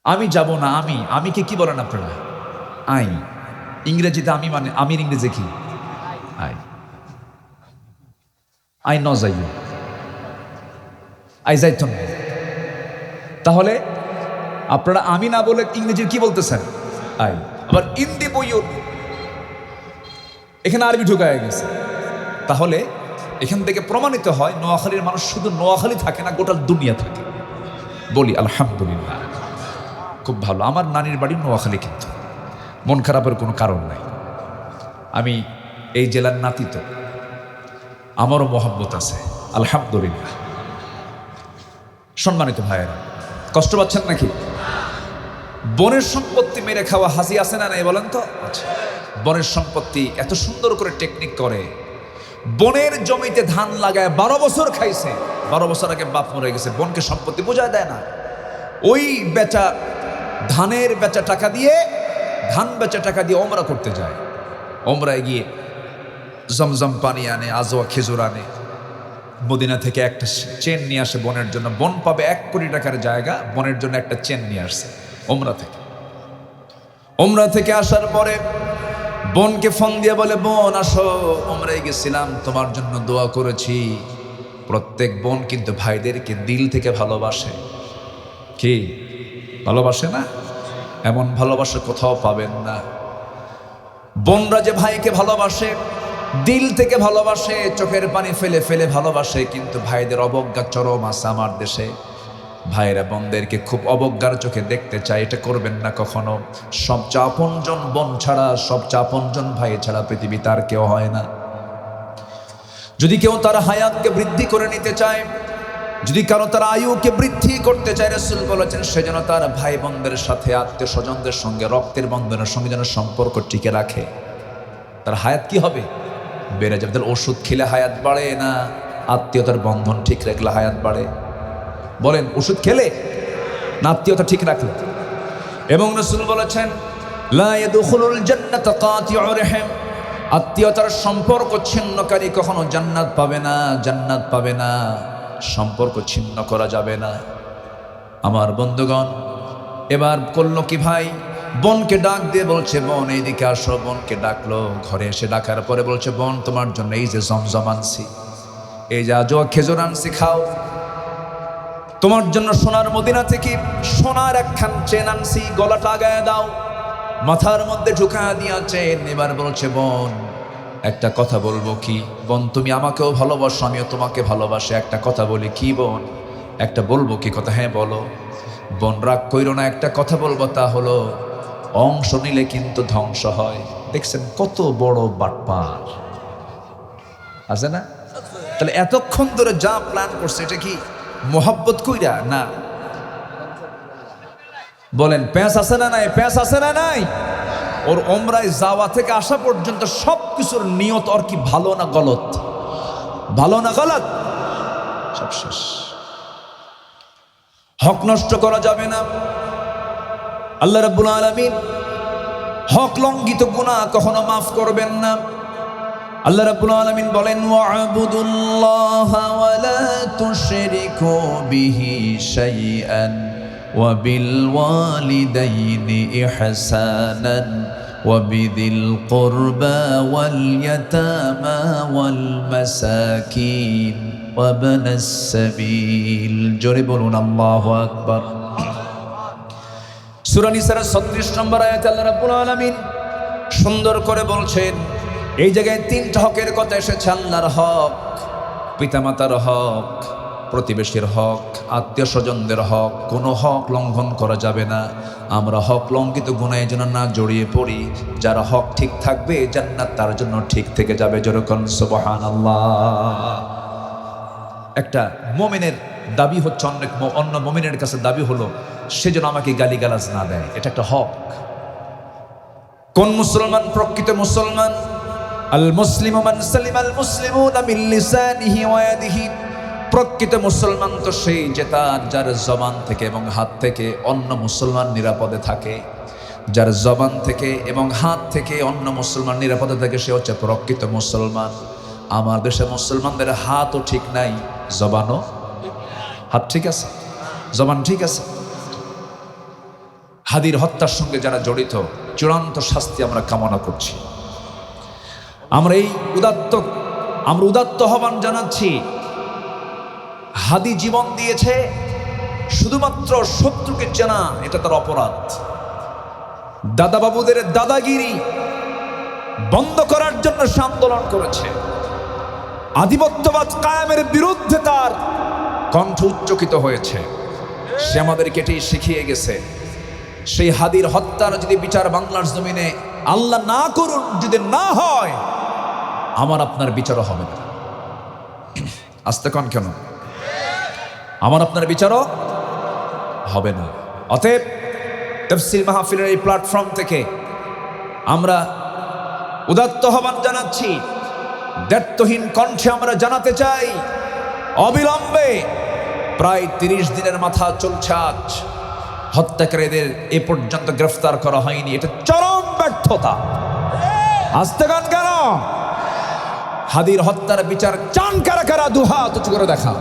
আমি যাব না, আমিকে কি বলেন আপনারা? আই। ইংরেজিতে আমি মানে আমির ইংরেজি কি? আই ন যাই, আই যাইতো না। তাহলে আপনারা আমি না বলে ইংরেজির কি বলতেছেন? আই। আবার ইন্দি বইয়ন, এখানে আরবি ঢুকায় গেছে। তাহলে এখান থেকে প্রমাণিত হয় নোয়াখালীর মানুষ শুধু নোয়াখালী থাকে না, গোটা দুনিয়া থাকে। বলি আলহামদুলিল্লাহ, খুব ভালো। আমার নানির বাড়ি নোয়াখালী, কিন্তু মন খারাপের কোনো কারণ নাই। আমি এই জেলার নাতি, তো আমারও মহব্বত আছে আলহামদুলিল্লাহ। সম্মানিত ভাইয়েরা, কষ্ট পাচ্ছেন নাকি? বনের সম্পত্তি মেরে খাওয়া হাসি আছে না নাই বলেন তো? আচ্ছা, বনের সম্পত্তি এত সুন্দর করে টেকনিক করে। বনের জমিতে ধান লাগায় 12 বছর খাইছে। 12 বছর আগে বাপ মরে গেছে, বোনকে সম্পত্তি বোঝায় দেয় না। ওই বেচা ধানের বেচা টাকা দিয়ে, ধান বেচা টাকা দিয়ে ওমরা করতে যায়। ওমরায় গিয়ে জমজম পানি আনে, আজওয়া খেজুর আনে, মদিনা থেকে একটা চেন নিয়ে আসে বোনের জন্য। বোন পাবে 1 কোটি টাকার জায়গা, বোনের জন্য একটা চেন নিয়ে আসছে ওমরা থেকে। ওমরা থেকে আসার পরে বোনকে ফোন দিয়ে বলে, বোন আসো, ওমরায় গেছিলাম, তোমার জন্য দোয়া করেছি। প্রত্যেক বোন কিন্তু ভাইদেরকে দিল থেকে ভালোবাসে। কি ভালোবাসে না? এমন ভালোবাসা কোথাও পাবেন না। বোনরা যে ভাইকে ভালোবাসে, দিল থেকে ভালোবাসে, চোখের পানি ফেলে ফেলে ভালোবাসে, কিন্তু ভাইদের অবজ্ঞা চরম আছে আমার দেশে। ভাইরা বোনদেরকে খুব অবজ্ঞার চোখে দেখতে চায়। এটা করবেন না কখনো। সবচেয়ে আপনজন বোন ছাড়া, সবচেয়ে আপনজন ভাই ছাড়া পৃথিবী তার কেউ হয় না। যদি কেউ তার হায়াতকে বৃদ্ধি করে নিতে চায়, যদি কারো তার আয়ুকে বৃদ্ধি করতে চায়, রাসূল বলেছেন সে যেন তার ভাই বোনদের সাথে, আত্মীয় স্বজনদের সঙ্গে, রক্তের বন্ধনের সঙ্গে যেন সম্পর্ক টিকে রাখে। তার হায়াত কি হবে? বেড়ে যাবে। তার ওষুধ খেলে হায়াত বাড়ে না, আত্মীয়তার বন্ধন ঠিক রাখলে হায়াত বাড়ে? বলেন, ওষুধ খেলে না আত্মীয়তা ঠিক রাখলে। এবং রাসূল বলেছেন লা ইয়াদখুলুল জান্নাতা কাতিউর রহিম, আত্মীয়তার সম্পর্ক ছিন্নকারী কখনো জান্নাত পাবে না, জান্নাত পাবে না। সম্পর্ক ছিন্ন করা যাবে না। আমার বন্ধুগণ, এবার করলো কি ভাই, বোনকে ডাক দিয়ে বলছে বোন এইদিকে আসো। বোনকে ডাকলো, ঘরে এসে ডাকার পরে বলছে বোন তোমার জন্য এই যে জমজম আনছি, এই যে আজোয়া খেজুর আনছি, খাও। তোমার জন্য সোনার মদিনা থেকে সোনার একখান চেন আনছি, গলাটা আগায় দাও, মাথার মধ্যে ঢুকা দিয়া চেন। এবার বলছে বোন একটা কথা বলবো কি? বোন তুমি আমাকেও ভালোবাসো, আমিও তোমাকে ভালোবাসি, একটা কথা বলি কি বোন? একটা বলবো কি কথা? হ্যাঁ বলো। বোন রাগ কইরো না, একটা কথা বলবো, তা হলো অংশ নিলে কিন্তু ধ্বংস হয়। দেখছেন কত বড় বাটপার আছে না? তাহলে এতক্ষণ ধরে যা প্ল্যান করছে এটা কি মোহাব্বত কইরা না? বলেন প্যাঁচ আছে না নাই? প্যাঁচ আছে না নাই? ওর ওমরায় যাওয়া থেকে আসা পর্যন্ত সব কিছুর নিয়ত ওর কি ভালো না গলত? ভালো না গলত? সব শেষ। হক নষ্ট করা যাবে না। আল্লাহ রাব্বুল আলামিন হক লঙ্ঘিত গুনাহ কখনো মাফ করবেন না। আল্লাহ রাব্বুল আলামিন বলেন ওয়া'বুদুল্লাহা ওয়া লা তুশরিকু বিহি শাইআন ওয়া বিল ওয়ালিদাইনি ইহসানান ওয়া বিযিল কুরবা ওয়াল ইয়াতামা ওয়াল মাসাকিন ওয়া ইবনাস সাবিল। জোরে বলুন আল্লাহু আকবার। সূরা নিসার 36 নম্বর আয়াতে আল্লাহ রাব্বুল আলামিন সুন্দর করে বলছেন, এই জায়গায় তিনটা হকের কথা এসেছে। আল্লাহর হক, পিতামাতার হক, প্রতিবেশীর হক, আত্মীয় স্বজনদের হক। কোনো হক লঙ্ঘন করা যাবে না। আমরা হক লঙ্ঘিত গুনাহে যেন না জড়িয়ে পড়ি। যারা হক ঠিক থাকবে জান্নাত তার জন্য ঠিক থেকে যাবে। যেরকম সুবহানাল্লাহ। একটা মুমিনের দাবি হচ্ছে অন্য মুমিনের কাছে দাবি হলো সে যেন আমাকে গালিগালাজ না দেয়। এটা একটা হক। কোন মুসলমান প্রকৃত মুসলমান? আল মুসলিমু মান সালিমাল মুসলিমুনা মিন লিসানিহি ওয়া ইয়াদিহি। প্রকৃত মুসলমান তো সেই যে তার যার জবান থেকে এবং হাত থেকে অন্য মুসলমান নিরাপদে থাকে। যার জবান থেকে এবং হাত থেকে অন্য মুসলমান নিরাপদে থাকে সে হচ্ছে প্রকৃত মুসলমান। আমার দেশে মুসলমানদের হাতও ঠিক নাই, জবানও। হাত ঠিক আছে, জবান ঠিক আছে। হাদির হত্যার সঙ্গে যারা জড়িত চূড়ান্ত শাস্তি আমরা কামনা করছি। আমরা উদাত্ত আহ্বান জানাচ্ছি। হাদি জীবন দিয়েছে শুধুমাত্র শত্রুকে চেনা, এটা তার অপরাধ। দাদা বাবুদের দাদাগিরি বন্ধ করার জন্য সে আন্দোলন করেছে। আধিপত্যবাদ কায়েমের বিরুদ্ধে তার কণ্ঠ উচ্চকিত হয়েছে। সে আমাদেরকে এটাই শিখিয়ে গেছে। সেই হাদির হত্যার যদি বিচার বাংলার জমিনে আল্লাহ না করুন, যদি না হয়, আমার আপনার বিচারও হবে না। আস্তে কন কেন? আমার আপনার বিচারও হবে না। অতএব তাফসীর মাহফিলের এই প্ল্যাটফর্ম থেকে আমরা উদাত্ত আহ্বান জানাচ্ছি। দ্ব্যর্থহীন কণ্ঠে আমরা জানাতে চাই, অবিলম্বে প্রায় 30 দিনের মাথা চলছে আজ, হত্যাকারীদের এ পর্যন্ত গ্রেফতার করা হয়নি। এটা চরম ব্যর্থতা। আস্তে গান কেন? হাদির হত্যার বিচার চান কারা কারা? দুহাত উঁচু করে দেখা।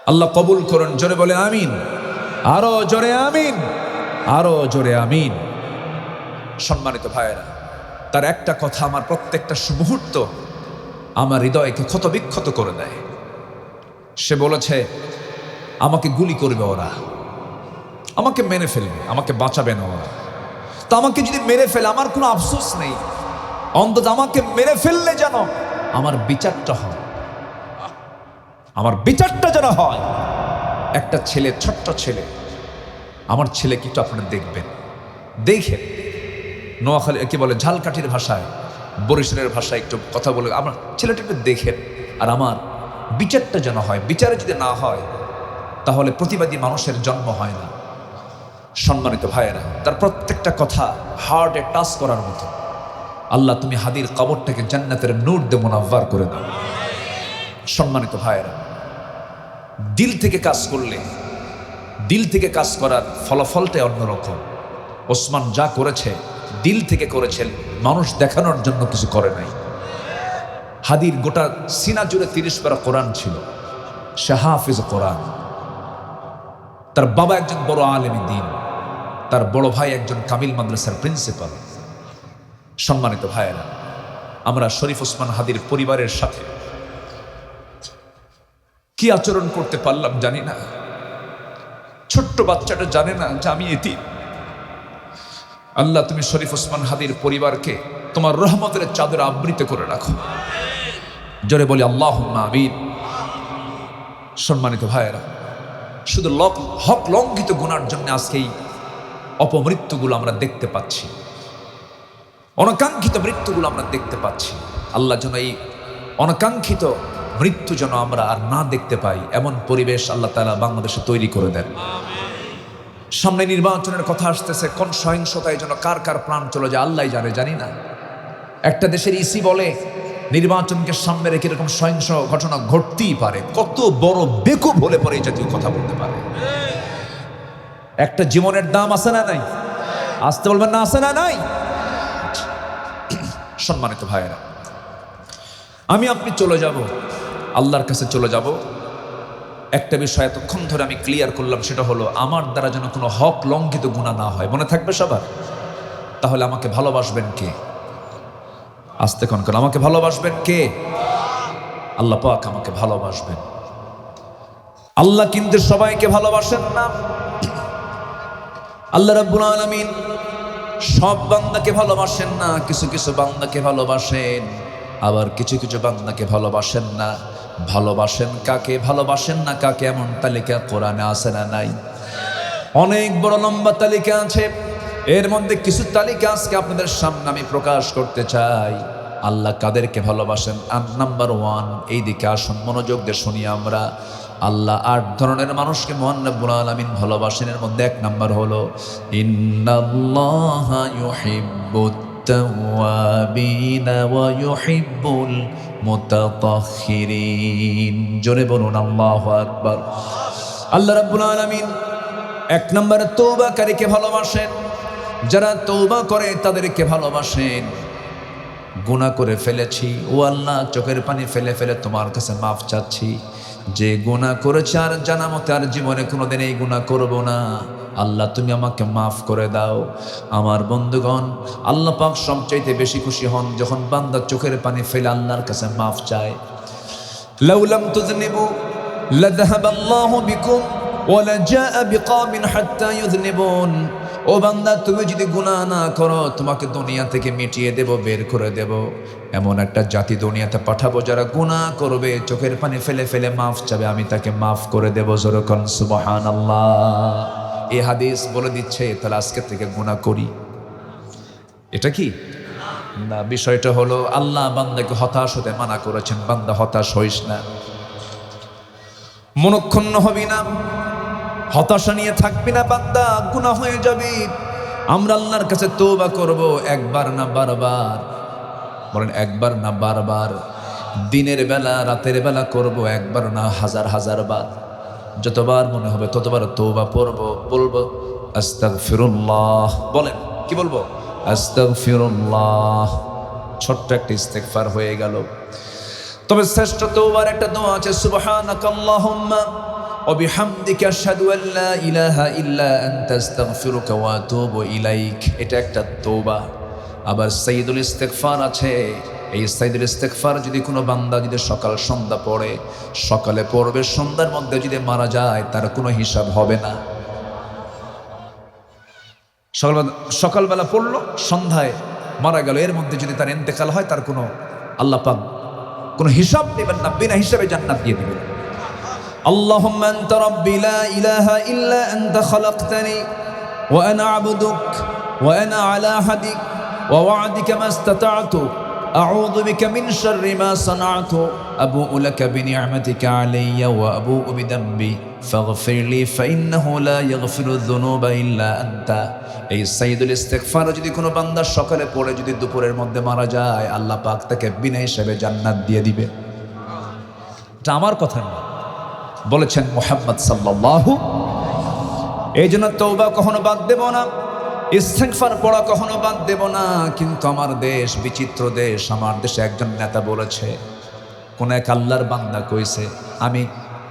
আল্লাহ কবুল করুন। জোরে বলে আমিন। আরো জোরে আমিন, আরো জোরে আমিন। সম্মানিত ভাইয়েরা, তার একটা কথা আমার প্রত্যেকটা মুহূর্ত আমার হৃদয়কে ক্ষতবিক্ষত করে দেয়। সে বলেছে আমাকে গুলি করবে ওরা, আমাকে মেরে ফেলবে, আমাকে বাঁচাবে না ওরা। তো আমাকে যদি মেরে ফেলে আমার কোনো আফসোস নেই, অন্তত আমাকে মেরে ফেললে যেন আমার বিচারটা হয়, আমার বিচারটা যেন হয়। একটা ছেলে, ছোট্ট ছেলে, আমার ছেলে কিন্তু আপনারা দেখবেন, দেখেন। নোয়াখালী কি বলে, ঝালকাঠির ভাষায়, বরিশালের ভাষায় একটু কথা বলে আমার ছেলেটা একটু দেখেন। আর আমার বিচারটা যেন হয়। বিচারে যদি না হয় তাহলে প্রতিবাদী মানুষের জন্ম হয় না। সম্মানিত ভাইয়েরা, তার প্রত্যেকটা কথা হার্টে টাচ করার মতো। আল্লাহ তুমি হাদির কবরটাকে জান্নাতের নূর দিয়ে মুনাব্বার করে দাও। সম্মানিত ভাইয়েরা, দিল থেকে কাজ করলে, দিল থেকে কাজ করার ফলাফলটাই অন্যরকম। ওসমান যা করেছে দিল থেকে করেছেন, মানুষ দেখানোর জন্য কিছু করে নাই। হাদির গোটা সিনা জুড়ে 30 পারা কোরআন ছিল, সে হাফিজ কোরআন। তার বাবা একজন বড় আলেমী দ্বীন, তার বড় ভাই একজন কামিল মাদ্রাসার প্রিন্সিপাল। সম্মানিত ভাইয়েরা, আমরা শরীফ ওসমান হাদির পরিবারের সাথে কি আচরণ করতে পারলাম জানি না। ছোট্ট বাচ্চাটা জানে না যে আমি এতিম। আল্লাহ তুমি শরীফ ওসমান হাদির পরিবারকে তোমার রহমতের চাদরে আবৃত করে রাখো। জোরে বলি আল্লাহুম্মা আমিন। সম্মানিত ভাইয়েরা, শুধু হক লঙ্ঘিত গুনার জন্য আজকেই অপমৃত্যুগুলো আমরা দেখতে পাচ্ছি, অনাকাঙ্ক্ষিত মৃত্যুগুলো আমরা দেখতে পাচ্ছি। আল্লাহ যেন এই অনাকাঙ্ক্ষিত মৃত্যু যেন আমরা আর না দেখতে পাই, এমন পরিবেশ আল্লাহ তাআলা বাংলাদেশে তৈরি করে দেন। সামনে নির্বাচনের কথা আসতেছে, কোন সহিংসতায় যেন কার কার প্রাণ চলে যায় আল্লাহ জানে, জানি না। একটা দেশের ইসি বলে নির্বাচনকে সামনে রেখে এরকম সহিংস ঘটনা ঘটতেই পারে। কত বড় বেকুব হলে পরে এই জাতীয় কথা বলতে পারে? একটা জীবনের দাম আছে না নাই? আসতে বলবেন না, আছে না নাই? সম্মানিত ভাইয়েরা, আমি আপনি চলে যাব, আল্লাহর কাছে চলে যাব। একটা বিষয় এতক্ষণ ধরে আমি ক্লিয়ার করলাম, সেটা হলো আমার দ্বারা যেন কোনো হক লঙ্ঘিত গুনাহ না হয়। মনে থাকবে সবার? তাহলে আমাকে ভালোবাসবেন কে? আস্তে কোন আমাকে ভালোবাসবেন কে? আল্লাহ পাক আমাকে ভালোবাসবেন। আল্লাহ কিন্তু সবাইকে ভালোবাসেন না। আল্লাহ রাব্বুল আলামিন সব বান্দাকে ভালোবাসেন না, কিছু কিছু বান্দাকে ভালোবাসেন, আবার কিছু কিছু বান্দাকে ভালোবাসেন না। ভালোবাসেন কাকে, ভালোবাসেন না কাকে, এমন তালিকা কোরআনে আছে না নাই? অনেক বড় লম্বা তালিকা আছে। এর মধ্যে কিছু তালিকা আজকে আপনাদের সামনে আমি প্রকাশ করতে চাই। আল্লাহ কাদেরকে ভালোবাসেন? নাম্বার 1, এই দিকে আসুন, মনোযোগ দিয়ে শুনি আমরা। আল্লাহ 8 ধরনের মানুষকে মহান রব্বুল আলামিন ভালোবাসেন। এর মধ্যে 1 নাম্বার হলো ইন্নাল্লাহা ইউহিব্বুত তাওয়াবিনা ওয়া ইউহিব্বুল মুতাতাহহিরিন। জোরে বলুন আল্লাহু আকবার। আল্লাহ রাব্বুল আলামিন 1 নম্বরে তওবাকারীকে ভালোবাসেন। যারা তওবা করে তাদেরকে ভালোবাসেন। গুনাহ করে ফেলেছি, ও আল্লাহ চোখের পানি ফেলে ফেলে তোমার কাছে মাফ চাচ্ছি। যে গুনাহ করেছে আর জানা মতে আর জীবনে কোনোদিন এই গুনাহ করব না, আল্লাহ তুমি আমাকে মাফ করে দাও। আমার বন্ধুগণ, আল্লাহ পাক সবচাইতে বেশি খুশি হন যখন বান্দা চোখের পানি ফেলে আল্লাহর কাছে মাফ চায়। লাউ লাম তুযনিবু লাযাহাবাল্লাহু বিকুম ওয়া লাজাআ বিকওমিন হাত্তা ইউযনিবুন। ও বান্দা, তুমি যদি গুনাহ না করো তোমাকে দুনিয়া থেকে মিটিয়ে দেব, বের করে দেব। এমন একটা জাতি দুনিয়াতে পাঠাবো যারা গুনাহ করবে, চোখের পানি ফেলে ফেলে মাফ চাবে, আমি তাকে মাফ করে দেব। জোরে কোন সুবহানাল্লাহ। এই হাদিস বলে দিচ্ছে তাহলে আজকে থেকে গুনাহ করি। এটা কি না? বিষয়টা হলো আল্লাহ বান্দাকে হতাশ হতে মানা করেছেন। বান্দা হতাশ হইস না, মনক্ষুণ্ণ হবি না, হতাশা নিয়ে থাকবি না। বান্দা গুনাহ হয়ে যাবি। আমরা আল্লাহর কাছে তওবা করব, একবার না বারবার। বলেন একবার না বারবার। দিনের বেলা রাতের বেলা করব, একবার না হাজার হাজার বার। যতবার মনে হবে ততবার তওবা পড়ব, বলবো আস্তাগফিরুল্লাহ। বলেন কি বলবো? আস্তাগফিরুল্লাহ। ছোট্ট একটা ইস্তেগফার হয়ে গেল। তবে শ্রেষ্ঠ তওবার একটা দোয়া আছে, সুবহানাকাল্লাহুম্মা ওয়া বিহামদিকা আশহাদু আল লা ইলাহা ইল্লা আনতা আস্তাগফিরুকা ওয়া আতুবু ইলাইক। এটা একটা তওবা। আবার সাইয়্যিদুল ইস্তেগফার আছে। এই সাইয়্যিদুল ইস্তেগফার যদি কোনো বান্দা যদি সকাল সন্ধ্যা পড়ে, সকালে পড়বে, সন্ধ্যার মধ্যে যদি মারা যায় তার কোনো হিসাব হবে না। সকালবেলা পড়লো, সন্ধ্যায় মারা গেল, এর মধ্যে যদি তার ইন্তেকাল হয় তার কোনো আল্লাহ পাক কোনো হিসাব নেবেন না, বিনা হিসাবে জান্নাত দিয়ে দিবেন। আল্লাহুম্মা আনতা রাব্বি লা ইলাহা ইল্লা আনতা খালাকতানি ওয়া আনা আবদুক ওয়া আনা আলা হাদিক ওয়া ওয়া'দিকা মাস্তাতা'তু আউযু বিকা মিন শাররি মা সানাতু আবুউ লাকা বিনি'মাতিকা আলাইয়া ওয়া আবুউ বিযামবি ফাগফিরলি ফাইন্নাহু লা ইয়াগফিরু যুনুবা ইল্লা আনতা। এই সাইয়্যিদুল ইস্তিগফার যদি কোনো বান্দা সকালে পড়ে যদি দুপুরের মধ্যে মারা যায়, আল্লাহ পাক তাকে বিনা হিসাবে জান্নাত দিয়ে দিবে। এটা আমার কথা না, বলেছেন মুহাম্মদ সাল্লাল্লাহু। এই জন্য তওবা কখনো বাদ দেব না, ইস্তিগফার পড়া কখনো বাদ দেব না। কিন্তু আমার দেশ বিচিত্র দেশ, আমার দেশে একজন নেতা বলেছে, কোন এক আল্লাহর বান্দা কইছে আমি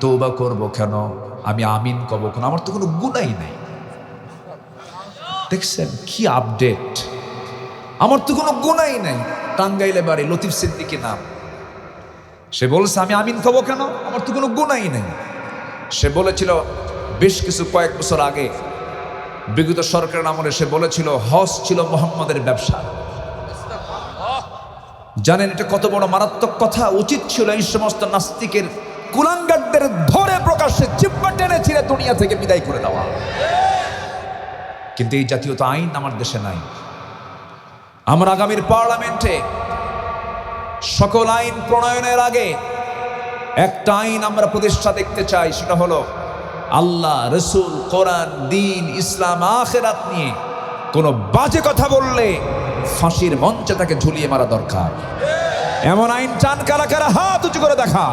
তওবা করব কেন, আমি আমিন কব কেন, আমার তো কোনো গুনাহই নেই। দেখছেন কি আপডেট, আমার তো কোনো গুনাহই নেই। টাঙ্গাইলে বাড়ি, লতিফ সিদ্দিকী নাম। সে বলছে আমি আমিন কব কেন, আমার তো কোনো গুনাহই নেই। সে বলেছিল বেশ কিছু কয়েক বছর আগে বিগত সরকারের আমলে, সে বলেছিল হজ ছিল মুহাম্মাদের ব্যবসা। জানেন এটা কত বড় মারাত্মক কথা? উচিত ছিল এই সমস্ত নাস্তিকের কুলাঙ্গারদের ধরে প্রকাশ্যে জিহ্বা টেনে ছিঁড়ে দুনিয়া থেকে বিদায় করে দেওয়া। কিন্তু এই জাতীয় তো আইন আমার দেশে নাই। আমরা আগামীর পার্লামেন্টে সকল আইন প্রণয়নের আগে একটা আইন আমরা প্রতিষ্ঠা দেখতে চাই, সেটা হলো আল্লাহ, রসুল, কোরআন, দিন, ইসলাম, আখিরাত নিয়ে কোনো বাজে কথা বললে ফাঁসির মঞ্চে তাকে ঝুলিয়ে মারা দরকার। এমন আইন চান কারা কারা? হাত উঁচু করে দেখা।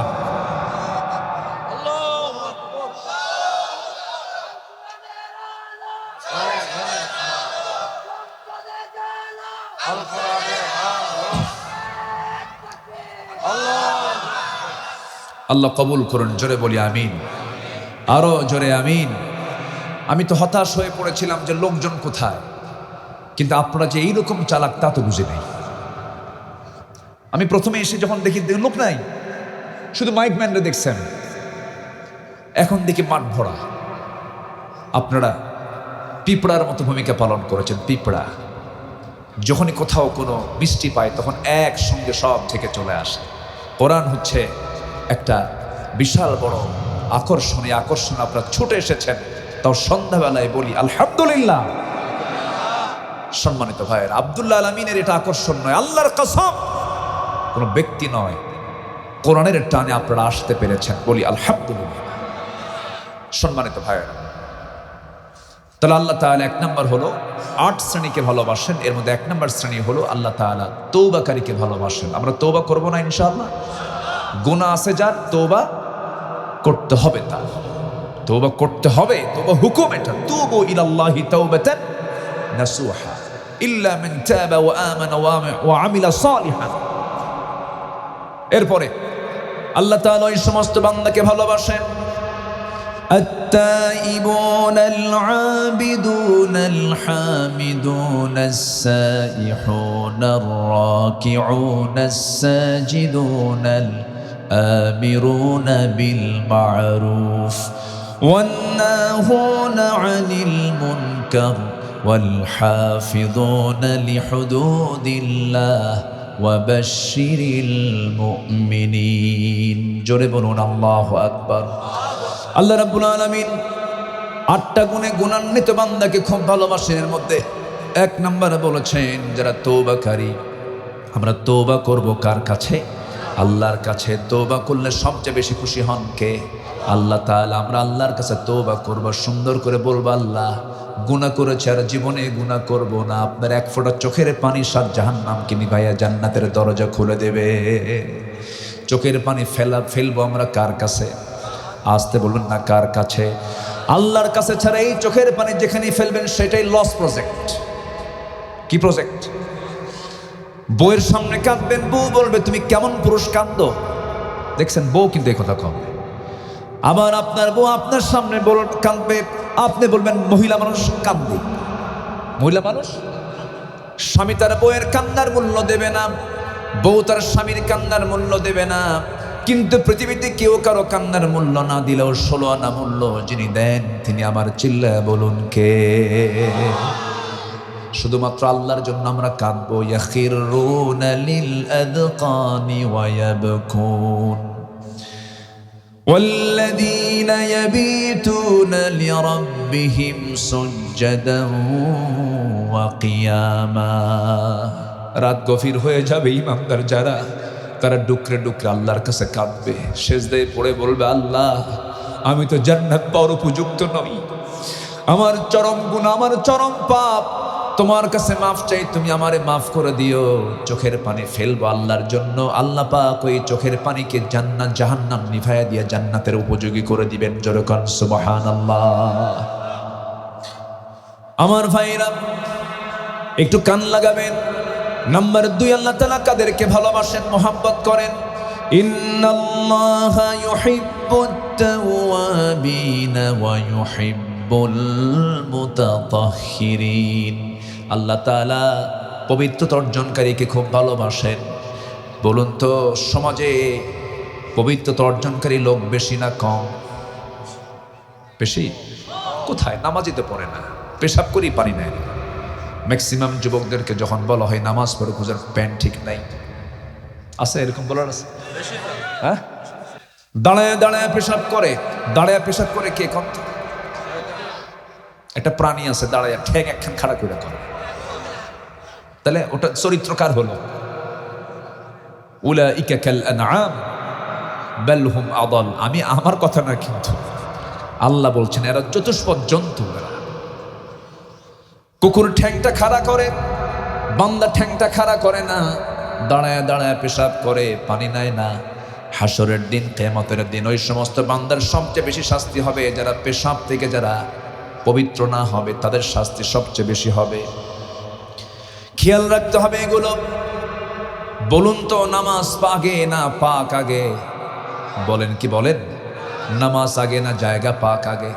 আল্লাহ কবুল করুন, জোরে বলি আমিন, আরো জোরে আমিন। আমি তো হতাশ হয়ে পড়েছিলাম যে লোকজন কোথায়, কিন্তু আপনারা যে এইরকম চালাক তা তো বুঝে নেই। আমি প্রথমে এসে যখন দেখি লোক নাই, শুধু মাইক ম্যানরে দেখছেন, এখন দেখি মাঠ ভরা। আপনারা পিঁপড়ার মতো ভূমিকা পালন করেছেন। পিঁপড়া যখনই কোথাও কোনো মিষ্টি পায় তখন একসঙ্গে সব থেকে চলে আসে। কোরআন হচ্ছে একটা বিশাল বড় আকর্ষণ। এই আকর্ষণ আপনারা ছুটে এসেছেন, তাও সন্ধ্যাবেলায় বলি আলহামদুলিল্লাহ। সম্মানিত ভাইয়ের, আব্দুল্লাহ আল আমিনের এটা আকর্ষণ নয়, আল্লাহর কসম, কোনো ব্যক্তি নয়, কোরআনের টানে আপনারা আসতে পেরেছেন, বলি আলহামদুলিল্লাহ। সম্মানিত ভাইয়ের, তাহলে আল্লাহ তাআলা এক নম্বর হলো 8 শ্রেণীকে ভালোবাসেন। এর মধ্যে 1 নম্বর শ্রেণী হলো আল্লাহ তাআলা তওবাকারীকে ভালোবাসেন। আমরা তওবা করব না ইনশাআল্লাহ? গুনাহ আছে যার, তওবা করতে হবে, তার তওবা করতে হবে। তওবা হুকুম এটা, তুবু ইলাল্লাহি তাওবাতান নাসুহা ইল্লা মান তাবা ওয়া আমানা ওয়া আমিলা সালিহান। এরপরে আল্লাহ তাআলা এই সমস্ত বান্দাকে ভালোবাসেন। التائبون العابدون الحامدون السائحون الراكعون الساجدون الآمرون بالمعروف والناهون عن المنكر والحافظون لحدود الله وبشر المؤمنين। জোরে বলুন আল্লাহু আকবার। আল্লাহ রাব্বুল আলামিন 8টা গুণে গুণান্বিত বান্দাকে খুব ভালোবাসেন। এর মধ্যে 1 নম্বরে বলেছেন যারা তওবাকারী। আমরা তওবা করব কার কাছে? আল্লাহর কাছে। তওবা করলে সবচেয়ে বেশি খুশি হন কে? আল্লাহ তাআলা। আমরা আল্লাহর কাছে তওবা করব, সুন্দর করে বলবো আল্লাহ গুনাহ করেছি আর জীবনে গুনাহ করব না। আপনার 1 ফোঁটা চোখের পানি 7 জাহান্নামকে নিভাইয়া জান্নাতের দরজা খুলে দেবে। চোখের পানি ফেলবো আমরা কার কাছে? আসতে বলবেন না, কার কাছে? আল্লাহর কাছে ছাড়া এই চোখের পানি যেখানে ফেলবেন সেটাই লস প্রজেক্ট। কি প্রজেক্ট? বউয়ের সামনে কাঁদবেন, বউ বলবে তুমি কেমন পুরুষ কাঁদো। দেখছেন, বউ কিন্তু এই কথা কম। আবার আপনার বউ আপনার সামনে কাঁদবে, আপনি বলবেন মহিলা মানুষ কাঁদবে। মহিলা মানুষ, স্বামী তার বউয়ের কান্নার মূল্য দেবে না, বউ তার স্বামীর কান্নার মূল্য দেবে না। কিন্তু পৃথিবীতে কেউ কারো কান্নার মূল্য না দিলেও 16 আনা মূল্য যিনি দেন তিনি আমার, চিল্লায়া বলুন কে? শুধুমাত্র আল্লাহর জন্য আমরা কাঁদবো। ইয়াখিরুনা লিল আযকানি ওয়া ইয়াবকুন والذين يبيتون لربهم سجدا وقياما। রাত গভীর হয়ে যাবে, ইমানদার যারা তারা ডুকরে ডুকরে আল্লাহর কাছে কাঁদবে, সেজদায় পড়ে বলবে, আল্লাহ আমি তো জান্নাত পাওয়ার উপযুক্ত নই, আমার চরম গুনাহ, আমার চরম পাপ, তোমার কাছে মাফ চাই, তুমি আমারে মাফ করে দিও। চোখের পানি ফেলবো আল্লাহর জন্য, আল্লাহ পাক ওই চোখের পানিকে জান্নাত জাহান্নাম নিভাইয়া দিয়ে জান্নাতের উপযোগী করে দিবেন। জোরে কোন সুবহানাল্লাহ। আমার ভাইরা একটু কান লাগাবেন। নাম্বার 2, আল্লাহ তাআলা কাদেরকে ভালোবাসেন, মোহাব্বত করেন? ইন্নাল্লাহা ইউহিব্বুত তাওয়াবিনা ওয়া ইউহিব্বুল মুতাতাহহিরিন। আল্লাহ তাআলা পবিত্রতা অর্জনকারীকে খুব ভালোবাসেন। বলুন তো, সমাজে পবিত্রতা অর্জনকারী লোক বেশি না কম? বেশি। কোথায়? নামাজই তো পড়ে না, পেশাব করেই পারি না। ম্যাক্সিমাম যুবকদেরকে যখন বলা হয় নামাজ পড়ে, খুঁজার প্যান্ট ঠিক নাই, আছে এরকম বলার আছে? হ্যাঁ, দাঁড়ায় দাঁড়ায় পেশাব করে, দাঁড়ায় পেশাব করে কে কম? একটা প্রাণী আছে দাঁড়ায় ঠ্যাং একখান খাড়া করে করে, তাহলে ওটা চরিত্রকার হলো? উলাইকা কাল আনআম বাল হুম আদাল। আমি আমার কথা না, কিন্তু আল্লাহ বলছেন এরা চতুষ্পদ জন্তু। কুকুর ঠ্যাংটা খাড়া করে, বান্দা ঠ্যাংটা খাড়া করে না, দাঁড়ায় দাঁড়ায় পেশাব করে, পানি নেয় না। হাসরের দিন, কিয়ামতের দিন ওই সমস্ত বান্দার সবচেয়ে বেশি শাস্তি হবে যারা পেশাব থেকে যারা পবিত্র না হবে, তাদের শাস্তি সবচেয়ে বেশি হবে। খেয়াল রাখতে হবে এগুলো। বলুন তো, নামাজ আগে না পাক আগে? বলেন কি বলেন? নামাজ আগে না জায়গা পাক আগে?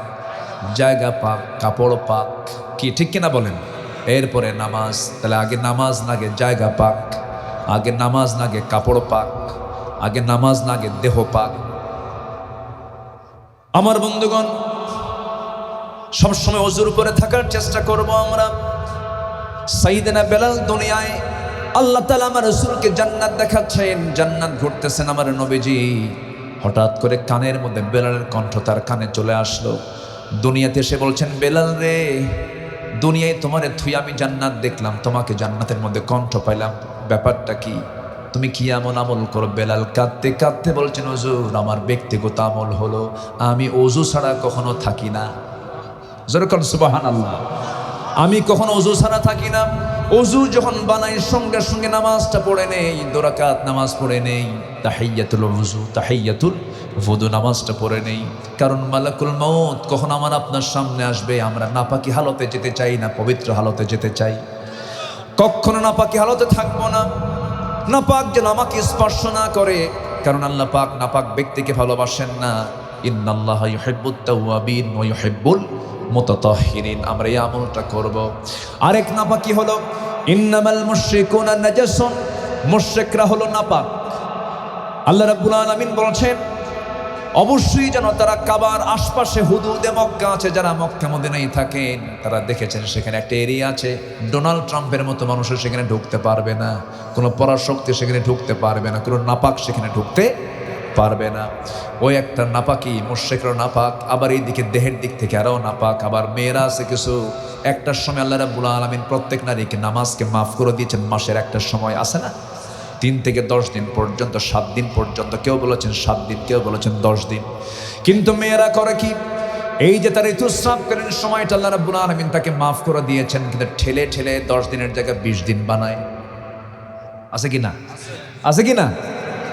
জায়গা পাক, কাপড় পাক, কি ঠিক কিনা বলেন? এরপরে নামাজ। তাহলে আগে নামাজ না গে জায়গা পাক, আগে নামাজ না গে কাপড় পাক, আগে নামাজ না গে দেহ পাক। আমার বন্ধুগণ, সবসময় ওযুর উপরে থাকার চেষ্টা করব আমরা। সাইয়েদনা বেলাল দুনিয়ায় আল্লাহ তাআলা আমার রাসূলকে জান্নাত দেখাচ্ছেন, জান্নাত ঘুরতেছেন আমার নবীজি। হঠাৎ করে কানের মধ্যে বেলালের কণ্ঠ তার কানে চলে আসলো। দুনিয়াতে এসে বলছেন, বেলাল রে, দুনিয়ায় তোমারে থুই আমি জান্নাত দেখলাম, তোমাকে জান্নাতের মধ্যে কণ্ঠ পাইলাম, ব্যাপারটা কি? তুমি কি এমন আমল করো? বেলাল কাঁদতে কাঁদতে বলছেন, হুজুর আমার ব্যক্তিগত আমল হলো আমি ওযু ছাড়া কখনো থাকি না। জোরে কোন সুবহানাল্লাহ। আমি কখনো ওযু ছাড়া থাকি না। ওযু যখন বানাই সঙ্গে সঙ্গে নামাজটা পড়ে নেই, 2 রাকাত নামাজ পড়ে নেই, তাহিয়াতুল ওযু, তাহিয়াতুল ওযু নামাজটা পড়ে নেই। কারণ মালাকুল মউত কখন আমার আপনার সামনে আসবে, আমরা নাপাকি হালতে যেতে চাই না, পবিত্র হালতে যেতে চাই। কখনো নাপাকি হালতে থাকবো না, নাপাক যেন আমাকে স্পর্শ না করে, কারণ আল্লাহ পাক নাপাক ব্যক্তিকে ভালোবাসেন না। ইন্নাল্লাহা ইউহিব্বুত তাওয়াবিন ওয়া ইউহিব্বুল মুতাতাহহিরিন। আমরা এই আমলটা করব। আরেক নাপাকি হলো ইন্নামাল মুশরিকুনা নাজাসুন, মুশরিকরা হলো নাপাক। আল্লাহ রাব্বুল আলামিন বলেছেন অবশ্যই যেন তারা কাবার আশপাশে হুদুদে মক্কা আছে, যারা মক্কা মদিনায় থাকেন তারা দেখেছেন সেখানে একটা এরিয়া আছে, ডোনাল্ড ট্রাম্পের মতো মানুষও সেখানে ঢুকতে পারবে না, কোনো পরাশক্তি সেখানে ঢুকতে পারবে না, কোনো নাপাক সেখানে ঢুকতে পারবে না। ওই একটা নাপাকি, মুশরিকরা নাপাক, আবার এইদিকে দেহের দিক থেকে আরও নাপাক, আবার মেয়েরা আছে কিছু। একটার সময় আল্লাহ রাব্বুল আলামিন প্রত্যেক নারীকে নামাজকে মাফ করে দিয়েছেন, মাসের একটা সময় আছে না, 3 থেকে 10 দিন পর্যন্ত, 7 দিন পর্যন্ত, কেউ বলেছেন 7 দিন, কেউ বলেছেন 10 দিন। কিন্তু মেয়েরা করে কি, এই যে তার ঋতুস্রাবকালীন সময়টা আল্লাহ রাব্বুল আলামিন তাকে মাফ করে দিয়েছেন, কিন্তু ঠেলে ঠেলে 10 দিনের জায়গায় 20 দিন বানায়। আছে কি না? আছে কি না?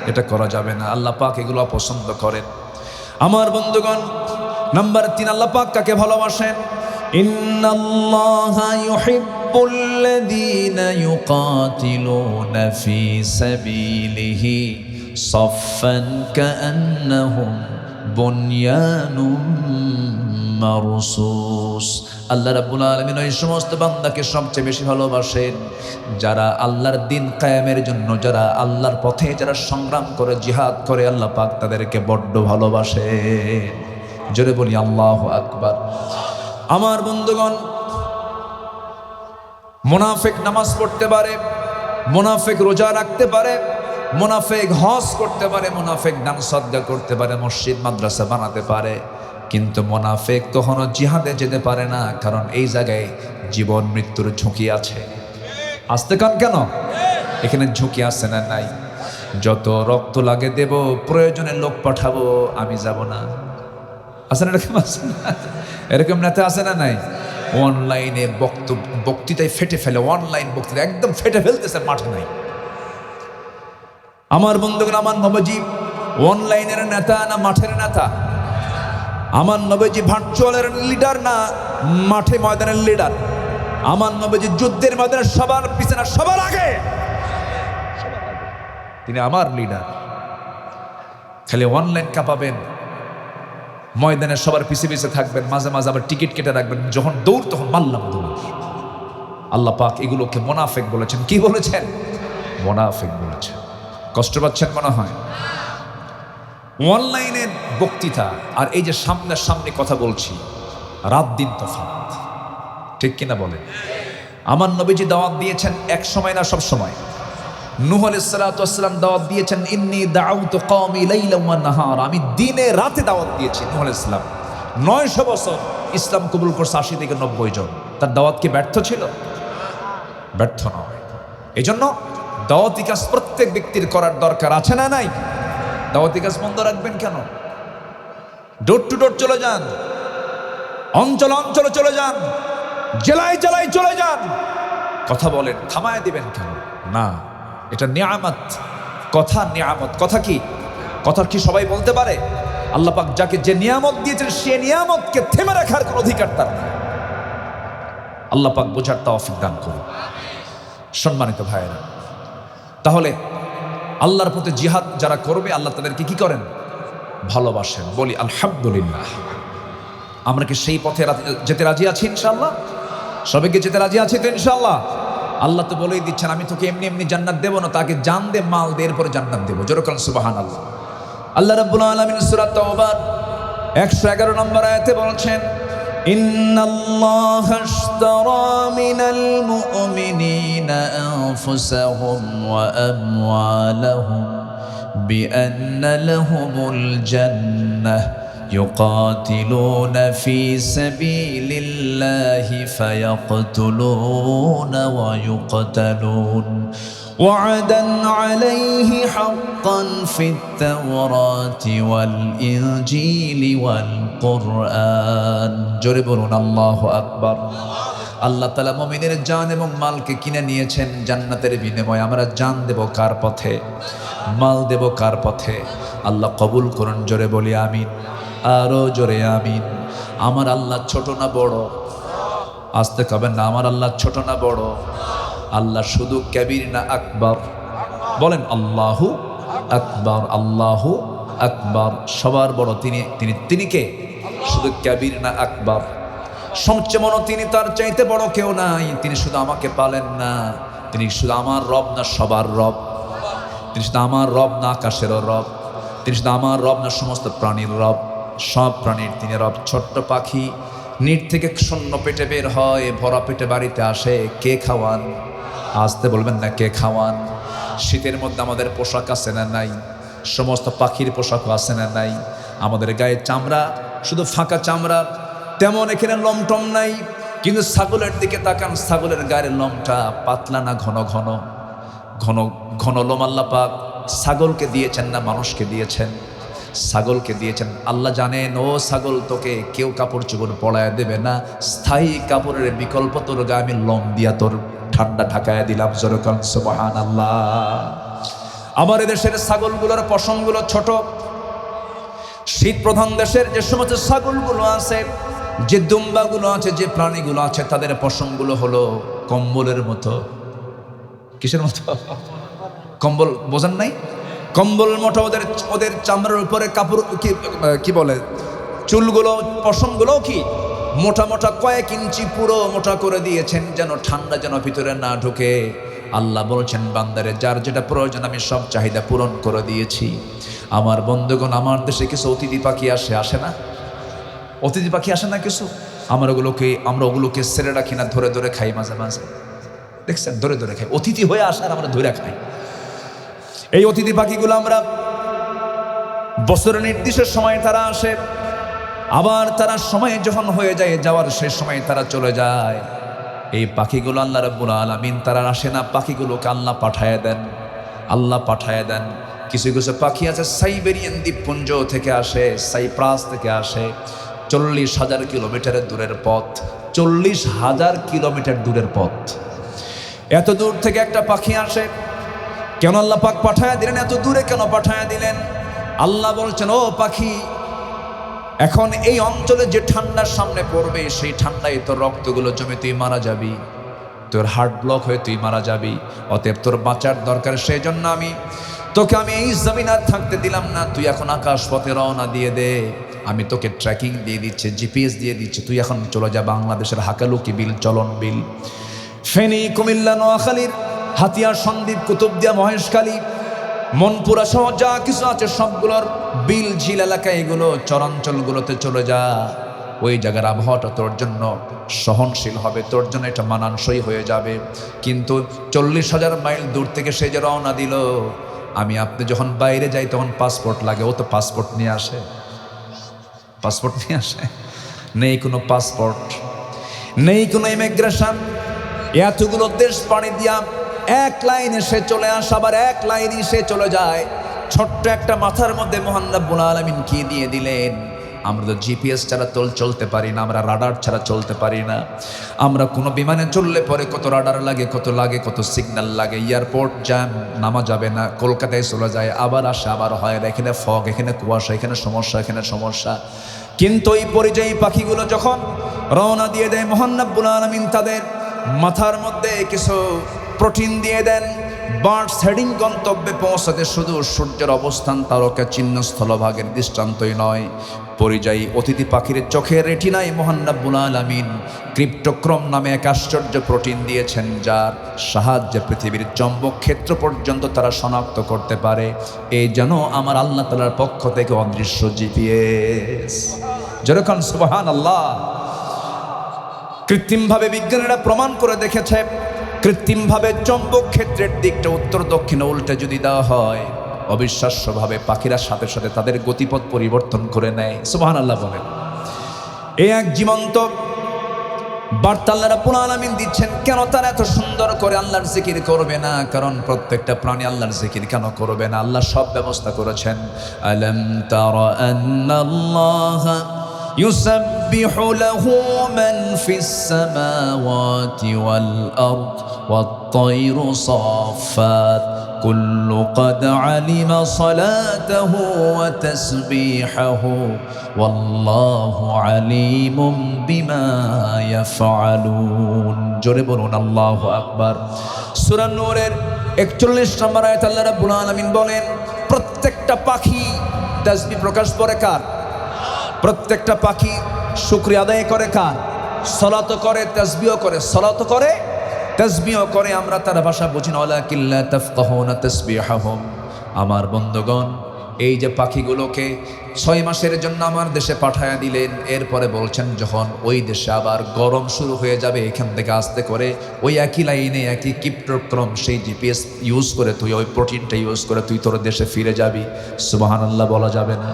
এটা করা যাবে না। আল্লাহ পাক এগুলো পছন্দ করেন। আমার বন্ধুগণ, নাম্বার 3, আল্লাহ পাক কাকে ভালোবাসেন? ইন্নাল্লাহা ইউহিব্বুল্লাযীনা ইউকাতিলুনা ফি সাবিলিহি সাফফান কাআন্নাহুম বুনয়ানুম মারসুস। আল্লাহ রাব্বুল আলামিন ওই সমস্ত বান্দাকে সবচেয়ে বেশি ভালোবাসেন যারা আল্লাহর দিন কায়েমের জন্য, যারা আল্লাহর পথে যারা সংগ্রাম করে, জিহাদ করে, আল্লাহ পাক তাদেরকে বড্ড ভালোবাসেন। জোরে বলি আল্লাহু আকবার। আমার বন্ধুগণ, মুনাফিক নামাজ পড়তে পারে, মুনাফিক রোজা রাখতে পারে, মুনাফিক হজ করতে পারে, মুনাফিক দান সদকা করতে পারে, মসজিদ মাদ্রাসা বানাতে পারে, কিন্তু মুনাফিক কখনো জিহাদে যেতে পারে না, কারণ এই জায়গায় জীবন মৃত্যুর ঝুঁকি আছে। আসতে কান কেন? এখানে ঝুঁকি আছে না নাই? যত রক্ত লাগে দেব, প্রয়োজনে লোক পাঠাবো, আমি যাব না। আছে না এরকম? আছে না এরকম নেতা? আছে না নাই? অনলাইনে বক্তৃতায় ফেটে ফেলে, অনলাইন বক্তৃতা একদম ফেটে ফেলতেছে, মাঠে নাই। আমার বন্ধুগণ, আমার নবীজি অনলাইনের নেতা না মাঠের নেতা? আমার নবীজি ভার্চুয়ালের লিডার না মাঠে ময়দানের লিডার? আমার নবীজি যুদ্ধের ময়দানে সবার পিছনে, সবার আগে, তিনি আমার লিডার। খালি অনলাইন কাঁপাবেন, ময়দানে সবার পিছে পিছে থাকবেন, মাঝে মাঝে আবার টিকিট কেটে রাখবেন, যখন দৌড় তখন মারলাম দৌড়। আল্লাহ পাক এগুলোকে মোনাফেক বলেছেন। কি বলেছেন? মোনাফেক বলেছেন। কষ্ট পাচ্ছেন মনে হয়? অনলাইনের বক্তৃতা আর এই যে সামনে কথা বলছি, রাত দিন তফাৎ, ঠিক কিনা বলেন? আমার নবীজি দাওয়াত দিয়েছেন এক সময় না সব সময়। নূহ আলাইহিস সালাতু ওয়াস সালাম দাওয়াত দিয়েছেন, ইন্নী দাউতু কওমি লাইলা ওয়া নাহার, আমি দিনে রাতে দাওয়াত দিয়েছি। নূহ আলাইহিস সালাম 900 বছর ইসলাম কবুল করছে 80 থেকে 90 জন। তার দাওয়াত কি ব্যর্থ ছিল? ব্যর্থ নয়। এজন্য দাওয়াতি কাজ প্রত্যেক ব্যক্তির করার দরকার আছে না নাই? দাওয়াতি কাজ বন্ধ রাখবেন কেন? ডোর টু ডোর চলে যান, অঞ্চলে চলে যান, জেলায় চলে যান, কথা বলেন। থামায় দিবেন কেন? না, এটা নিয়ামত। কথা নিয়ামত। কথা কি? কথা কি সবাই বলতে পারে? আল্লাহ পাক যাকে যে নিয়ামত দিয়েছেন, সে নিয়ামতকে থেমে রাখার কোনো অধিকার তার নেই। আল্লাহ পাক বোঝার তৌফিক দান করুন। সম্মানিত ভাইয়েরা, তাহলে আল্লাহর পথে জিহাদ যারা করবে, আল্লাহ তাদেরকে কি করেন? ভালোবাসেন। বলি আলহামদুলিল্লাহ। আমরা কি সেই পথে যেতে রাজি আছি ইনশাআল্লাহ? সবাইকে যেতে রাজি আছি তো ইনশাআল্লাহ? আল্লাহ তো বলেই দিচ্ছেন, আমি তোকে এমনি এমনি জান্নাত দেব না, তাকে জান দে, মাল দে, এরপরে জান্নাত দেব। জোরে বলেন সুবহানাল্লাহ। আল্লাহ রাব্বুল আলামিন সূরা তাওবার 111 নম্বর আয়াতে বলছেন, ইন্নাল্লাহা আশতারা মিনাল মুমিনিনা আনফুসাহুম ওয়া আমওয়ালাহুম বিআন্না লাহুমুল জান্নাহ يقاتلون في سبيل الله فيقتلون ويقتلون وعدا عليه حقا في التوراة والإنجيل والقرآن جربون الله أكبر আল্লাহ তাআলা মুমিনের জান এবং মালকে কিনে নিয়েছেন জান্নাতের বিনিময়ে। আমরা জান দেব কার পথে? মাল দেব কার পথে? আল্লাহ কবুল করুন। জোরে বলি আমিন। আরো জোরে আমিন। আমার আল্লাহ ছোট না বড়? আসতে কবেন না, আমার আল্লাহ ছোট না বড়? আল্লাহ শুধু কাবীর না আকবার? বলেন আল্লাহু আকবার। আল্লাহু আকবার। সবার বড় তিনি কে? শুধু কাবীর না আকবার? সবচেয়ে বড় তিনি, তার চাইতে বড় কেউ নাই। তিনি শুধু আমাকে পালেন না, তিনি শুধু আমার রব না সবার রব। তিনি শুধু আমার রব না আকাশেরও রব। তিনি শুধু আমার রব না সমস্ত প্রাণীর রব। সব প্রাণীর তিনি রব। ছোট্ট পাখি নিট থেকে শূন্য পেটে বের হয়, ভরা পেটে বাড়িতে আসে, কে খাওয়ান? আসতে বলবেন না, কে খাওয়ান? শীতের মধ্যে আমাদের পোশাক আছে না নাই? সমস্ত পাখির পোশাকও আছে না নাই? আমাদের গায়ে চামড়া শুধু ফাঁকা চামড়া, তেমন এখানে লমটম নাই। কিন্তু ছাগলের দিকে তাকান, ছাগলের গায়ের লমটা পাতলা না ঘন ঘন? ঘন ঘন লোম আল্লাহ পাক ছাগলকে দিয়েছেন না মানুষকে দিয়েছেন? ছাগলকে দিয়েছেন। আল্লাহ জানেন, ও ছাগল, তোকে কেউ কাপড় চোপড় পরায় দেবে না, স্থায়ী কাপড়ের বিকল্প তোর গায়ে আমি লোম দিয়া তোর ঠান্ডা ঢাকায় দিলাম। জোরকান সুবহানাল্লাহ। আমার এদেশের ছাগলগুলোর পশমগুলো ছোট। শীত প্রধান দেশের যে সমস্ত ছাগলগুলো আছে, যে দুম্বাগুলো আছে, যে প্রাণীগুলো আছে, তাদের পশমগুলো হলো কম্বলের মতো। কিসের মতো? কম্বল বোঝেন নাই? কম্বল মোটা। ওদের চামড়ার উপরে কাপড় কি বলে, চুলগুলো, পশমগুলো কি মোটা মোটা, কয়েক ইঞ্চি পুরো মোটা করে দিয়েছেন, যেন ঠান্ডা যেন ভিতরে না ঢুকে। আল্লাহ বলছেন, বান্দারে যার যেটা প্রয়োজন আমি সব চাহিদা পূরণ করে দিয়েছি। আমার বন্ধুগণ, আমার দেশে কিছু অতিথি পাখি আসে না? অতিথি পাখি আসে না কিছু? আমরা ওগুলোকে ছেড়ে রাখি না, ধরে ধরে খাই মাঝে মাঝে। দেখছেন, ধরে ধরে খাই। অতিথি হয়ে আসার আমরা ধরে খাই। এই অতিথি পাখিগুলো আমরা বছরের নির্দিষ্ট সময় তারা আসে, আবার তারা সময় যখন হয়ে যায় যাওয়ার, সেই সময় তারা চলে যায়। এই পাখিগুলো আল্লাহ রাব্বুল আলামিন তারা আসে না, পাখিগুলোকে আল্লাহ পাঠায় দেন, আল্লাহ পাঠায় দেন। কিছু কিছু পাখি আছে সাইবেরিয়ান দ্বীপপুঞ্জ থেকে আসে, সাইপ্রাস থেকে আসে, 40,000 কিলোমিটারের দূরের পথ, 40,000 কিলোমিটার দূরের পথ। এত দূর থেকে একটা পাখি আসে, কেন আল্লাহ পাক পাঠায় দিলেন? এত দূরে কেন পাঠায় দিলেন? আল্লাহ বলছেন, ও পাখি, এখন এই অঞ্চলে যে ঠান্ডার সামনে পড়বে, সেই ঠান্ডায় তোর রক্তগুলো জমে তুই মারা যাবি, তোর হার্ট ব্লক হয়ে তুই মারা যাবি। অতএব তোর বাঁচার দরকার, সেই জন্য তোকে আমি এই জমিন আর থাকতে দিলাম না। তুই এখন আকাশ পথে রওনা দিয়ে দে, আমি তোকে ট্র্যাকিং দিয়ে দিচ্ছি, জিপিএস দিয়ে দিচ্ছি। তুই এখন চলে যা বাংলাদেশের হাকালুকি বিল, চলন বিল, ফেনী, কুমিল্লা, নোয়াখালীর হাতিয়া, সন্দ্বীপ, কুতুবদিয়া, মহেশখালী, মনপুরা সহ যা কিছু আছে সবগুলোর বিল, ঝিল এলাকা, এগুলো চরাঞ্চলগুলোতে চলে যা। ওই জায়গার আবহাওয়াটা তোর জন্য সহনশীল হবে, তোর জন্য এটা মানানসই হয়ে যাবে। কিন্তু 40,000 মাইল দূর থেকে সে যে রওনা দিল, আপনি যখন বাইরে যাই তখন পাসপোর্ট লাগে, ও তো পাসপোর্ট নিয়ে আসে, পাসপোর্ট নিয়ে আসে, নেই কোনো পাসপোর্ট, নেই কোনো ইমিগ্রেশন। এতগুলো দেশ পাড়ি দিয়া এক লাইনে সে চলে আসে, আবার এক লাইনে সে চলে যায়। ছোট্ট একটা মাথার মধ্যে মহান রব্বুল আলামিন কি দিয়ে দিলেন? আমরা তো জিপিএস ছাড়া চলতে পারি না, আমরা রাডার ছাড়া চলতে পারি না। আমরা কোনো বিমানে চললে পরে কত রাডার লাগে, কত সিগন্যাল লাগে, এয়ারপোর্ট জ্যাম, নামা যাবে না, কলকাতায় চলে যায়, আবার আসে, আবার হয় না, এখানে ফগ, এখানে কুয়াশা, এখানে সমস্যা, এখানে সমস্যা। কিন্তু এই পরিযায়ী পাখিগুলো যখন রওনা দিয়ে দেয়, মহান রব্বুল আলামিন তাদের মাথার মধ্যে কিছু প্রোটিন দিয়ে দেন। বার্ডস হেডিং গন্তব্যে পৌঁছাতে শুধু সূর্যের অবস্থান তারকা চিহ্ন স্থলভাগের দৃষ্টান্তই নয়, পরিযায়ী অতিথি পাখির চোখের রেটিনায় মহান রব্বুল আলামিন ক্রিপ্টোক্রম নামে এক আশ্চর্য প্রোটিন দিয়েছেন, যার সাহায্যে পৃথিবীর চৌম্বক ক্ষেত্র পর্যন্ত তারা শনাক্ত করতে পারে। এই যেন আমার আল্লাহ তাআলার পক্ষ থেকে অদৃশ্য জিপিএস। যেরকম সুবহানাল্লাহ। কৃত্রিমভাবে বিজ্ঞানীরা প্রমাণ করে দেখেছে, কৃত্রিমভাবে চৌম্বক ক্ষেত্রের দিকটা উত্তর দক্ষিণে উল্টে যদি দেওয়া হয়, অবিশ্বাস্যভাবে পাখিরা সাথে সাথে তাদের গতিপথ পরিবর্তন করে নেয়। সুবহানাল্লাহ বলেন। এই এক জীবন্ত বার্তা আল্লাহ রাব্বুল আলামিন দিচ্ছেন। কেন তারা এত সুন্দর করে আল্লাহর জিকির করবে না? কারণ প্রত্যেকটা প্রাণী আল্লাহর জিকির কেন করবে না? আল্লাহ সব ব্যবস্থা করেছেন। আলাম তারা আন্নাল্লাহা ইউসাব্বিহু লাহু মান ফিস সামাওয়াতি ওয়াল আরদ ওয়াত তায়রু সাফফাত কুল্লু ক্বাদ আলিমা সালাতাহু ওয়া তাসবিহাহু ওয়াল্লাহু আলিমুম বিমা ইয়াফআলুন। জোরে বলুন আল্লাহু আকবার। সূরা নূরের 41 নম্বর আয়াতে আল্লাহ রাব্বুল আলামিন বলেন, প্রত্যেকটা পাখি তাসবিহ প্রকাশ করে কার? প্রত্যেকটা পাখি শুকরিয়া আদায় করে কার? সালাত করে, তাসবিহ করে, সালাত করে, তাসবিহ করে। আমরা তার ভাষা বুঝি না, ওয়ালাকিন লা তাফকাহুনা তাসবিহাহুম। আমার বন্ধুগণ, এই যে পাখিগুলোকে 6 মাসের জন্য আমার দেশে পাঠায়া দিলেন, এরপরে বলছেন যখন ওই দেশে আবার গরম শুরু হয়ে যাবে, এখান থেকে আস্তে করে ওই একই লাইনে একই কিপ্টোক্রম, সেই জিপিএস ইউজ করে তুই ওই প্রোটিনটা ইউজ করে তুই তোর দেশে ফিরে যাবি। সুবহানাল্লাহ বলা যাবে না?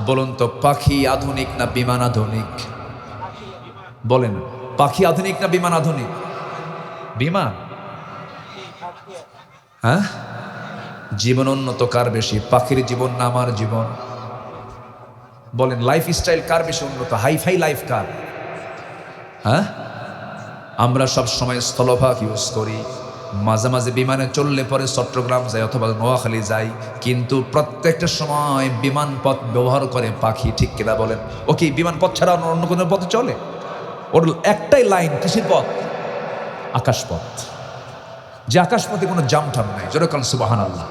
বলুন তো, পাখি আধুনিক না বিমান আধুনিক? বলেন, পাখি আধুনিক না বিমান আধুনিক? বিমান। হ্যাঁ, জীবন উন্নত কার বেশি? পাখির জীবন না আমার জীবন? বলেন, লাইফ স্টাইল কার বেশি উন্নত? হাইফাই লাইফ কার? হ্যাঁ, আমরা সব সময় স্থলভাগ ইউজ করি, মাঝে মাঝে বিমানে চললে পরে চট্টগ্রাম যাই অথবা নোয়াখালী যাই, কিন্তু প্রত্যেকটা সময় বিমান পথ ব্যবহার করে পাখি। ঠিক কিনা বলেন? ও কি বিমান পথ ছাড়া অন্য কোনো পথে চলে? ওর একটাই লাইন, কিসের পথ? আকাশপথ। যে আকাশপথে কোনো জাম টাম নাই। যেরকম সুবহানাল্লাহ।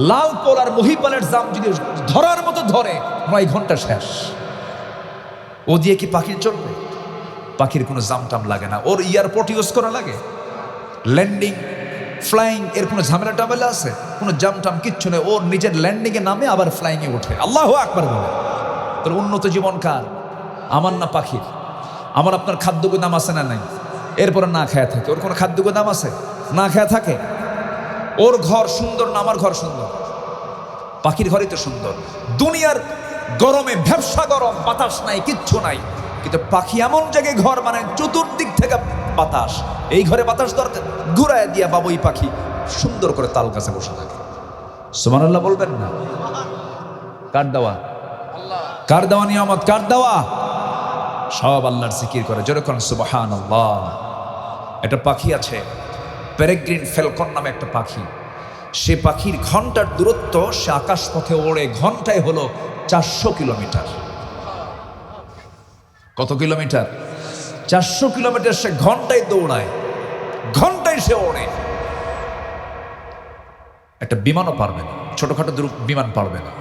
লাল পোল আর মহিপালের জাম যদি ধরার মতো ধরে, 9 ঘন্টা শেষ। ও দিয়ে কি পাখির চলবে? পাখির কোনো জাম টাম লাগে না। ওর এয়ারপোর্ট ইউজ করা লাগে, ল্যান্ডিং, ফ্লাইং, এর কোনো ঝামেলা টামেলা আছে? কোনো জাম টাম কিচ্ছু নেই। ওর নিজের ল্যান্ডিংয়ে নামে আবার ফ্লাইংয়ে ওঠে। আল্লাহু আকবার বলে। তোর উন্নত জীবন কার? আমার না পাখির? আমার আপনার খাদ্য গোদাম আছে না নাই? এরপরে না খেয়ে থাকে। ওর কোনো খাদ্য গোদাম আছে? না খেয়ে থাকে। ওর ঘর সুন্দর না আমার ঘর সুন্দর? পাখির ঘরই তো সুন্দর। দুনিয়ার গরমে ভ্যাবসা গরম, বাতাস নাই, কিচ্ছু নাই, কিন্তু পাখি এমন জায়গায় ঘর বানায় চতুর্দিক থেকে বাতাস, এই ঘরে বাতাস দরকার, ঘুরায় দিয়া বাবুই পাখি সুন্দর করে তাল গাছে বসে থাকে। সুবহানাল্লাহ বলবেন না? কার দেওয়া? কার দেওয়া নিয়ামত? কার দেওয়া? সব আল্লাহর জিকির করে, যেরকম সুবহানাল্লাহ। একটা পাখি আছে পেরেগ্রিন ফ্যালকন নামে একটা পাখি। সে পাখির ঘন্টার দূরত্ব, সে আকাশ পথে ওড়ে ঘন্টায় হলো 400 কিলোমিটার। কত কিলোমিটার? 400 কিলোমিটার সে ঘন্টায় দৌড়ায়, ঘন্টায় সে ওড়ে। একটা বিমানও পারবে না, ছোটখাটো বিমান পারবে না,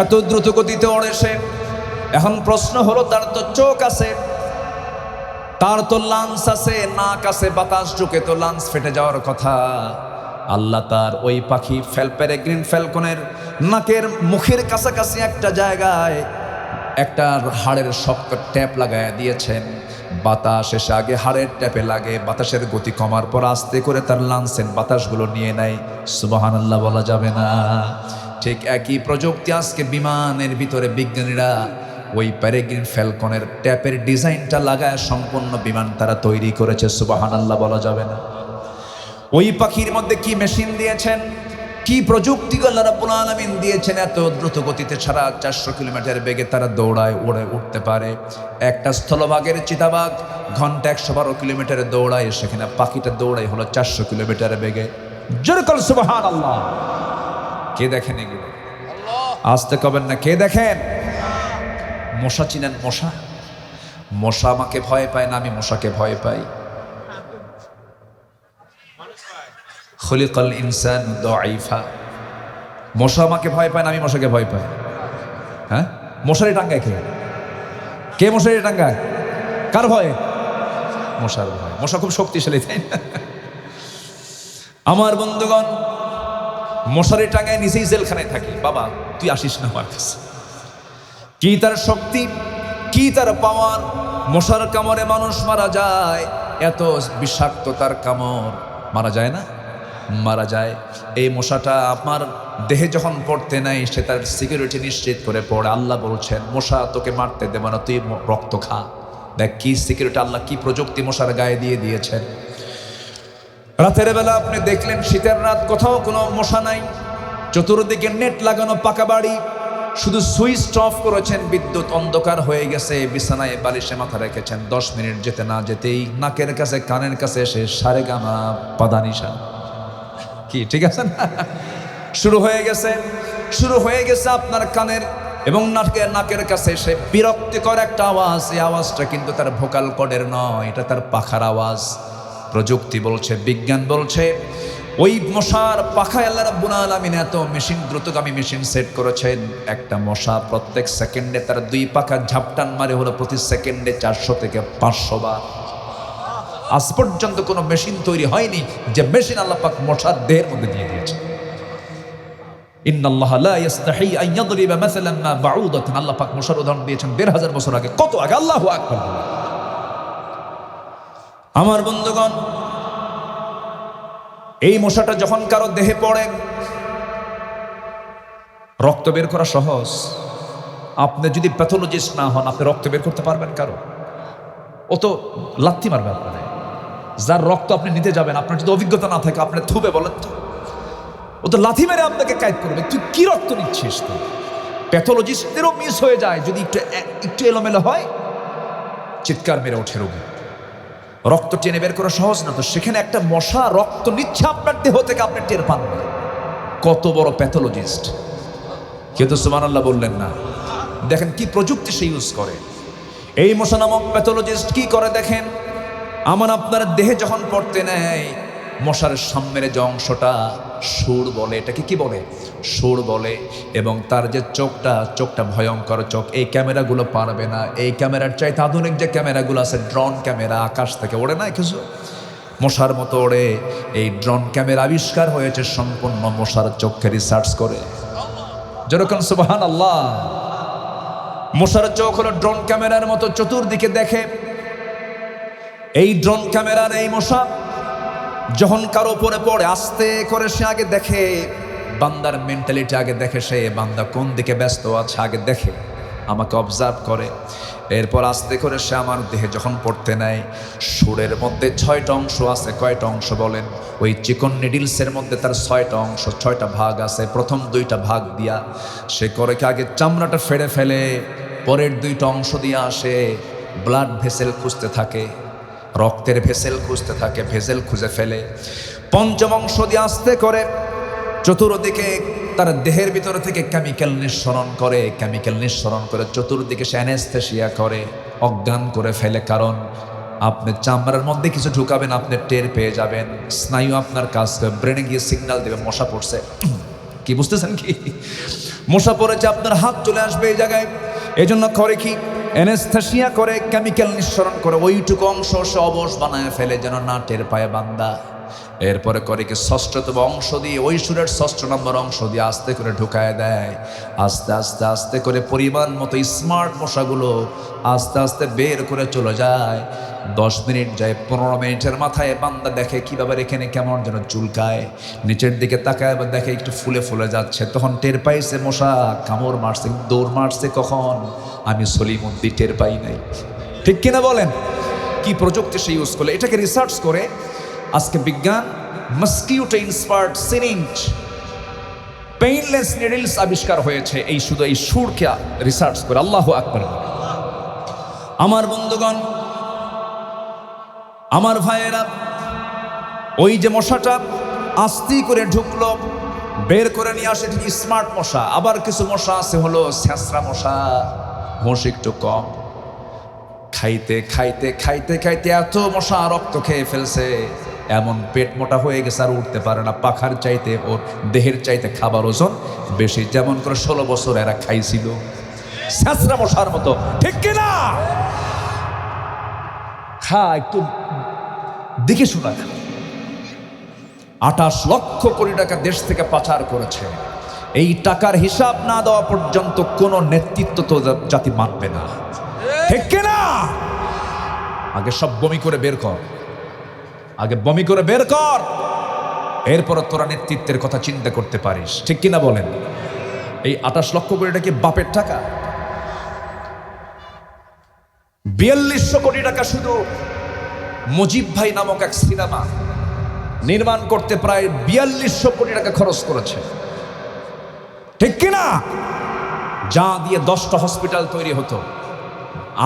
এত দ্রুত গতিতে ওড়ে সে। এখন প্রশ্ন হলো, তার তো চোখ আছে, তার তো লাঞ্চ আছে, নাক আছে, বাতাস ঢুকে তো লাঞ্চ ফেটে যাওয়ার কথা। আল্লাহ তার ওই পাখি পেরেগ্রিন ফ্যালকনের নাকের মুখের কাছাকাছি একটা জায়গায় একটা হাড়ের শক্ত ট্যাপ লাগায় দিয়েছেন। বাতাস এসে আগে হাড়ের ট্যাপে লাগে, বাতাসের গতি কমার পর আস্তে করে তার লাঞ্চের বাতাসগুলো নিয়ে নেয়। সুবহানাল্লাহ বলা যাবে না? ঠিক একই প্রযুক্তি আজকে বিমানের ভিতরে বিজ্ঞানীরা ওই পেরেগ্রিন ফ্যালকনের ট্যাপের ডিজাইনটা লাগায় সম্পূর্ণ বিমান তারা তৈরি করেছে। সুবহানাল্লাহ বলা যাবে না? ওই পাখির মধ্যে কি মেশিন দিয়েছেন, কি প্রযুক্তি আল্লাহ রাব্বুল আলামিন দিয়েছেন, এত দ্রুত গতিতে ছাড়া 400 কিলোমিটার বেগে তারা দৌড়ায়, ওড়ে উঠতে পারে। একটা স্থলভাগের চিতাবাঘ ঘন্টা 112 কিলোমিটারে দৌড়ায়, সেখানে পাখিটা দৌড়ায় হলো 400 কিলোমিটার বেগে। যেরকম সুবহানাল্লাহ। কে দেখেন এগুলো? আসতে কবেন না, কে দেখেন? মশা চিনেন? মশা, মশা আমাকে ভয় পায় না, আমি মশাকে ভয় পাই। খুলিকাল ইনসানু দাঈফা। মশা আমাকে ভয় পায় না, আমি মশাকে ভয় পাই। হ্যাঁ, মশারি টাঙ্গায় কে? কে মশারি টাঙ্গায়? কার ভয়ে? মশার ভয়। মশা খুব শক্তিশালী, তাই না? আমার বন্ধুগণ, মশারি টাঙ্গায় নিজেই জেলখানায় থাকি। বাবা তুই আসিস না আমার কাছে। কি তার শক্তি, কি তার পাওয়ার! মশার কামড়ে মানুষ মারা যায়, এত বিষাক্ত তার কামড়। মারা যায় না? মারা যায়। এই মশাটা আমার দেহে যখন পড়তে নাই, সে তার সিকিউরিটি নিশ্চিত করে পড়ে। আল্লাহ বলছেন, মশা তোকে মারতে দেব না, তুই রক্ত খা। দেখ কি সিকিউরিটি, আল্লাহ কি প্রযুক্তি মশার গায়ে দিয়ে দিয়েছেন। রাতের বেলা আপনি দেখলেন, শীতের রাত, কোথাও কোনো মশা নাই, চতুর্দিকে নেট লাগানো পাকা বাড়ি, শুধু সুইচ অফ করেছেন, বিদ্যুৎ অন্ধকার হয়ে গেছে, বিছানায় বালিশে মাথা রেখেছেন। 10 মিনিট যেতে না যেতেই নাকের কাছে কানের কাছে এসে সারেগামা পাদানিশা। কি ঠিক আছে না? শুরু হয়ে গেছে, শুরু হয়ে গেছে আপনার কানের এবং নাকের কাছে এসে বিরক্তিকর একটা আওয়াজ। এই আওয়াজটা কিন্তু তার ভোকাল কর্ডের নয়, এটা তার পাখার আওয়াজ। প্রযুক্তি বলছে, বিজ্ঞান বলছে, ওই মশার পাখায় আল্লাহ রাব্বুল আলামিন এত মেশিন, দ্রুতগামী মেশিন সেট করেছেন। একটা মশা প্রত্যেক সেকেন্ডে তার 2 পাখা ঝাপটান মারে হলো প্রতি সেকেন্ডে 400 থেকে 500 বার। আজ পর্যন্ত কোনো মেশিন তৈরি হয়নি যে মেশিন আল্লাহ পাক মশার দেহের মধ্যে দিয়ে দিয়েছে। ইন্নাল্লাহা লা ইস্তাহি আন ইয়াদরিবা মাসালান মা বাউদাতান। আল্লাহ পাক মশার উদাহরণ দিয়েছেন 1500 বছর আগে। কত আগে! আল্লাহু আকবার। আমার বন্ধুগণ, এই মশাটা যখন কারো দেহে পড়ে, রক্ত বের করা সহজ। আপনি যদি প্যাথোলজিস্ট না হন, আপনি রক্ত বের করতে পারবেন কারো? ও তো লাথি মারবে আপনার। যার রক্ত আপনি নিতে যাবেন, আপনার যদি অভিজ্ঞতা না থাকে, আপনি থুবে বলেন তো, ও তো লাথি মেরে আপনাকে কায়েদ করবে। তুই কি রক্ত নিচ্ছিস? তুই প্যাথোলজিস্টদেরও মিস হয়ে যায়, যদি একটু এলোমেলো হয়, চিৎকার মেরে ওঠে রোগী। রক্ত টেনে বের করা সহজ না, তো সেখানে একটা মশা রক্ত নিচ্ছে আপনার দেহ থেকে, আপনি টের পান না। কত বড় প্যাথোলজিস্ট! কেউ তো সুবহানাল্লাহ বললেন না? দেখেন কি প্রযুক্তি সে ইউজ করে। এই মশা নামক প্যাথোলজিস্ট কি করে দেখেন, আমার আপনার দেহে যখন পড়তে নেয়, মশার সামনের যে অংশটা সুর বলে, এটাকে কি বলে? সুর বলে। এবং তার যে চোখটা ভয়ঙ্কর চোখ। এই ক্যামেরাগুলো পারবে না। এই ক্যামেরার চাইতে আধুনিক যে ক্যামেরাগুলো আছে, ড্রোন ক্যামেরা, আকাশ থেকে ওড়ে না কিছু, মশার মতো ওড়ে। এই ড্রোন ক্যামেরা আবিষ্কার হয়েছে সম্পূর্ণ মশার চোখকে রিসার্চ করে। যেরকম সুবহানাল্লাহ। মশার চোখ হলো ড্রোন ক্যামেরার মতো, চতুর্দিকে দেখে। এই ড্রোন ক্যামেরার এই মশা যখন কারো উপরে পড়ে, আস্তে করে সে আগে দেখে, বান্দার মেন্টালিটি আগে দেখে, সে বান্দা কোন দিকে ব্যস্ত আছে আগে দেখে। আমাকে অবজার্ভ করে। এরপর আস্তে করে সে আমার দেহে যখন পড়তে নেয়, সুরের মধ্যে 6টা অংশ আছে। কয়টা অংশ বলেন? ওই চিকন নিডিলসের মধ্যে তার 6টা অংশ, 6টা ভাগ আছে। প্রথম 2টা ভাগ দিয়া সে করে কি আগে চামড়াটা ফেড়ে ফেলে, পরের 2টা অংশ দিয়ে আসে ব্লাড ভেসেল খুঁজতে থাকে, রক্তের ভেসেল খুঁজতে থাকে, ভেসেল খুঁজে ফেলে। পঞ্চম অংশ দিয়ে আস্তে করে চতুর্দিকে তার দেহের ভিতরে থেকে কেমিক্যাল নিঃসরণ করে, কেমিক্যাল নিঃসরণ করে চতুর্দিকে সে অ্যানেস্থেসিয়া করে, অজ্ঞান করে ফেলে। কারণ আপনি চামড়ার মধ্যে কিছু ঢুকাবেন, আপনি টের পেয়ে যাবেন, স্নায়ু আপনার কাজ করে, ব্রেনে গিয়ে সিগন্যাল দেবে মশা পড়ছে। কি বুঝতেছেন কি? মশা পড়েছে, আপনার হাত চলে আসবে এই জায়গায়। এই জন্য করে কি, অ্যানেস্থেসিয়া করে, কেমিক্যাল নিঃসরণ করে, ওইটুকু অংশ সে অবশ বানায় ফেলে যেন না টের পায় বান্দা। এরপরে করে কি 6ষ্ঠতম অংশ দিয়ে, ওই সুরের 6ষ্ঠ নম্বর অংশ দিয়ে আস্তে করে ঢুকায় দেয়। আস্তে আস্তে আস্তে করে পরিমাণ মতো স্মার্ট মশাগুলো আস্তে আস্তে বের করে চলে যায়। 10 মিনিট যায়, 15 মিনিটের মাথায় বান্দা দেখে কিভাবে এখানে কেমন যেন চুলকায়, নিচের দিকে তাকায় বা দেখে একটু ফুলে ফুলে যাচ্ছে। তখন টের পাইছে মশা কামড় মারছে, দৌড় মারছে। কখন? আমি সলিমুদ্দি টের পাই নাই। ঠিক কিনা বলেন? কি প্রযুক্তি সে ইউজ করলে। এটাকে রিসার্চ করে আজকে বিজ্ঞান mosquito inspired syringe, painless needles আবিষ্কার হয়েছে এই শুধু এই সুরকে রিসার্চ করে। আল্লাহু আকবার। আমার বন্ধুগণ, আমার ভাইয়েরা, ওই যে মশাটা আস্তে করে ঢুকলো, বের করে নিয়ে আসে স্মার্ট মশা। আবার কিছু মশা আছে হলো ছ্যাঁচড়া মশা, হোশ একটু কম। খাইতে খাইতে খাইতে খাইতে এত মশা রক্ত খেয়ে ফেলছে, এমন পেট মোটা হয়ে গেছে আর উঠতে পারে না। পাখার চাইতে ওর দেহের চাইতে খাবার ওজন বেশি। যেমন করে 16 বছর এরা খাইছিল, ছ্যাঁচড়া মশার মতো। ঠিক কিনা? একটু দেখে শোনা। 28 লক্ষ কোটি টাকা দেশ থেকে পাচার করেছে। এই টাকার হিসাব না দেওয়া পর্যন্ত কোনো নেতৃত্ব তো জাতি মানবে না। ঠিক কিনা? আগে সব বমি করে বের কর, আগে বমি করে বের কর, এরপর তোরা নেতৃত্বের কথা চিন্তা করতে পারিস। ঠিক কিনা বলেন? এই 28 লক্ষ কোটি টাকা কি বাপের টাকা? 4200 কোটি টাকা শুধু মুজিব ভাই নামক এক সিনেমা নির্মাণ করতে প্রায় 4200 কোটি টাকা খরচ করেছে। ঠিক কিনা? যা দিয়ে 10টা হসপিটাল তৈরি হতো।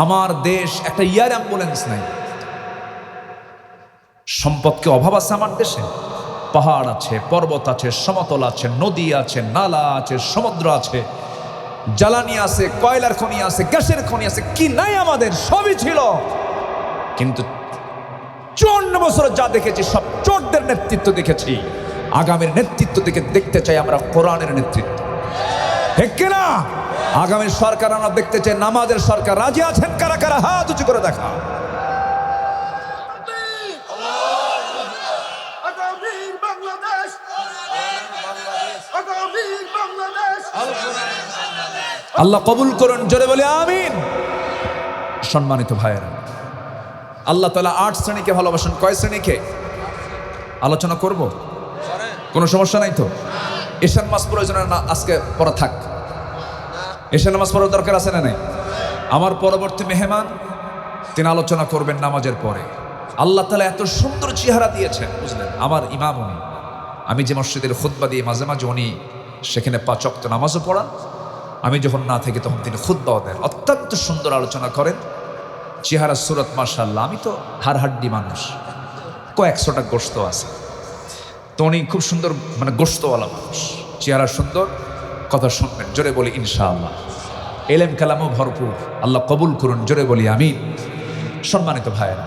আমার দেশ একটা এয়ার অ্যাম্বুলেন্স নাই। সম্পদকে অভাব আছে আমার দেশে? পাহাড় আছে, পর্বত আছে, সমতল আছে, নদী আছে, নালা আছে, সমুদ্র আছে, জ্বালানি আছে, কয়লার খনি আছে, গ্যাসের খনি আছে। কি নাই আমাদের? সবই ছিল। কিন্তু 54 বছর যা দেখেছি সব চোরদের নেতৃত্ব দেখেছি। আগামীর নেতৃত্ব দেখতে চাই আমরা কোরআনের নেতৃত্ব। ঠিক কিনা? আগামীর সরকার আমরা দেখতে চাই নামাজের সরকার। রাজি আছেন কারা কারা? হাত উঁচু করে দেখা। আল্লাহ কবুল করুন, জোরে বলে আমিন। সম্মানিত ভাইয়েরা, আল্লাহ তাআলা 8 শ্রেণীকে ভালোবাসেন। কয় শ্রেণীকে আলোচনা করব? কোনো সমস্যা নাই তো? এশার নামাজ প্রয়োজন না আজকে পড়া থাক? এশার নামাজ পড়ার দরকার আছে না নাই? আমার পরবর্তী মেহমান তিনি আলোচনা করবেন নামাজের পরে। আল্লাহ তাআলা এত সুন্দর চেহারা দিয়েছেন, বুঝলেন? আমার ইমাম উনি, আমি যে মসজিদের খুতবা দিয়ে মাঝে মাঝে উনি সেখানে 5 ওয়াক্ত নামাজও পড়ান। আমি যখন না থাকি তখন তিনি খুতবাও দেন। অত্যন্ত সুন্দর আলোচনা করেন। চেহারা সুরত মাশাআল্লাহ। আমি তো হাড়হাড্ডি মানুষ, কয়েকশোটা গোশত আছে, তো উনি খুব সুন্দর, মানে গোশতওয়ালা মানুষ, চেহারা সুন্দর, কথা শুনবেন। জোরে বলি ইনশাআল্লাহ। এলেম কালামও ভরপুর। আল্লাহ কবুল করুন, জোরে বলি আমিন। সম্মানিত ভাইয়েরা,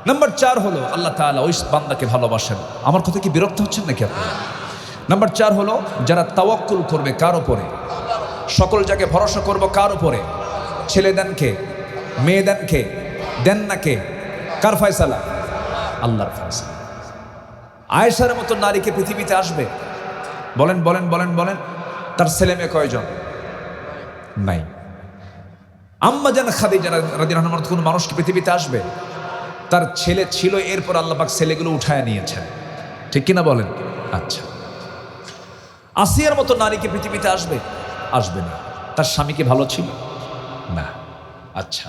নাম্বার 4 হলো আল্লাহ তাআলা ওই বান্দাকে ভালোবাসেন। আমার কথা কি বিরক্ত হচ্ছেন নাকি আপনারা? নাম্বার 4 হলো যারা তাওয়াক্কুল করবে কার উপরে? সকল জায়গায় ভরসা করব কার উপরে? ছেলে দেন কে? মেয়ে দেন কে? দেন না কে? কার ফয়সালা? আল্লাহর ফয়সালা। আয়েশার মতো নারীকে পৃথিবীতে আসবে? বলেন বলেন বলেন বলেন। তার ছেলে মেয়ে কয়জন? নাই। আম্মা জান খাদিজা রাদিয়াল্লাহু আনহার মতো কোন মানুষ কি পৃথিবীতে আসবে? তার ছেলে ছিল, এরপর আল্লাহ পাক ছেলেগুলো উঠায় নিয়েছেন। ঠিক কিনা বলেন? আচ্ছা, আসিয়ার মতো নারী কি পৃথিবীতে আসবে? আসবে না। তার স্বামী কি ভালো ছিল? আচ্ছা,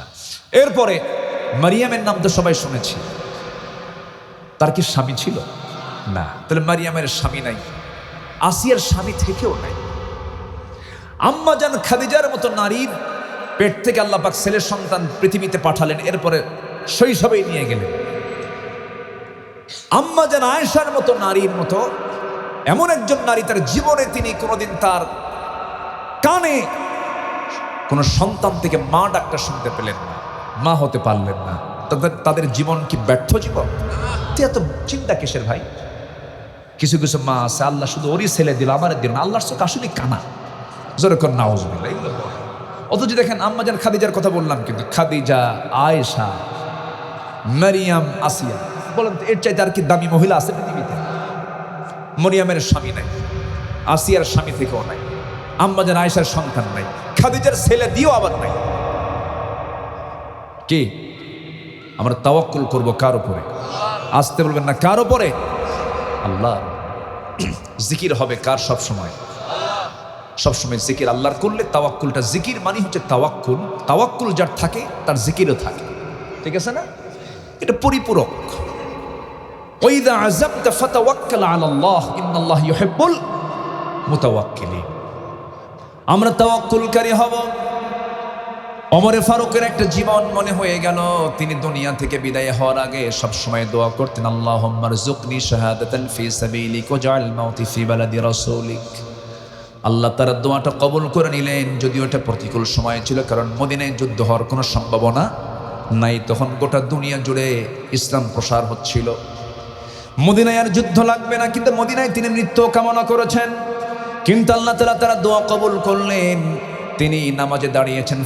এরপরে মারিয়ামের নাম তো সবাই শুনেছি, তার কি স্বামী ছিল? না। তাহলে মারিয়ামের স্বামী নাই, আসিয়ার স্বামী থেকেও নাই। আম্মা জান খাদিজার মতো নারীর পেট থেকে আল্লাহ পাক ছেলে সন্তান পৃথিবীতে পাঠালেন, এরপরে শৈশবেই নিয়ে গেলেন। আম্মা জান আয়েশার মতো নারীর মতো এমন একজন নারী, তার জীবনে তিনি কোনোদিন তার কানে কোন সন্তান থেকে মা ডাকটা শুনতে পেলেন না, মা হতে পারলেন না। তাদের জীবন কি ব্যর্থ জীবন? এত চিন্তা কিসের ভাই? কিছু কিছু মা আছে, আল্লাহ শুধু ওরই ছেলে দিল, আমার দিল না, আল্লাহর চোখ আসলে কানা, যেরকম নাউজুবিল্লাহ এগুলো বলে। অথচ দেখেন আম্মা জান খাদিজার কথা বললাম, কিন্তু খাদিজা, আয়েশা, মারিয়াম, আসিয়া, বলেন তো এর চাইতে আর কি দামি মহিলা আছে পৃথিবীতে? মরিয়ামের স্বামী নাই, আসিয়ার স্বামী থেকেও নাই, আম্মা জান আয়েশার সন্তান নাই, খাদিজার ছেলে দিয়েও আবার নাই। কি আমরা তাওয়াক্কুল করব কার উপরে? আসতে বলবেন না, কার উপরে? আল্লাহ। জিকির হবে কার? সবসময় সবসময় জিকির আল্লাহর করলে তাওয়াক্কুলটা, জিকির মানে হচ্ছে তাওয়াক্কুল। তাওয়াক্কুল যার থাকে তার জিকিরও থাকে, ঠিক আছে না? এটা পরিপূরক। ওয়াইদা আযামতা ফাতাওয়াক্কাল আলাল্লাহ ইন্নাল্লাহ ইউহিব্বুল মুতাওয়াক্কিলিন। আমরা তাওয়াক্কুলকারী হব। ওমরে ফারুকের একটা জীবন মনে হয়ে গেল, তিনি দুনিয়া থেকে বিদায় হওয়ার আগে সবসময় দোয়া করতেন, আল্লাহুম্মা রযুকনি শাহাদাতান ফি সাবিলিক ওয়াজআল মাউতি ফি বালাদি রাসূলিক। আল্লাহ তার দোয়াটা কবুল করে নিলেন, যদিও এটা প্রতিকূল সময় ছিল, কারণ মদিনায় যুদ্ধ হওয়ার কোনো সম্ভাবনা নাই। তখন গোটা দুনিয়া জুড়ে ইসলাম প্রসার হচ্ছিল। মদিনায় আর যুদ্ধ লাগবে না, কিন্তু মদিনায় তিনি মৃত্যু কামনা করেছেন, কিন্তু আল্লাহ তাআলা তার দোয়া কবুল করলেন। তিনি নামাজে দাঁড়িয়েছেন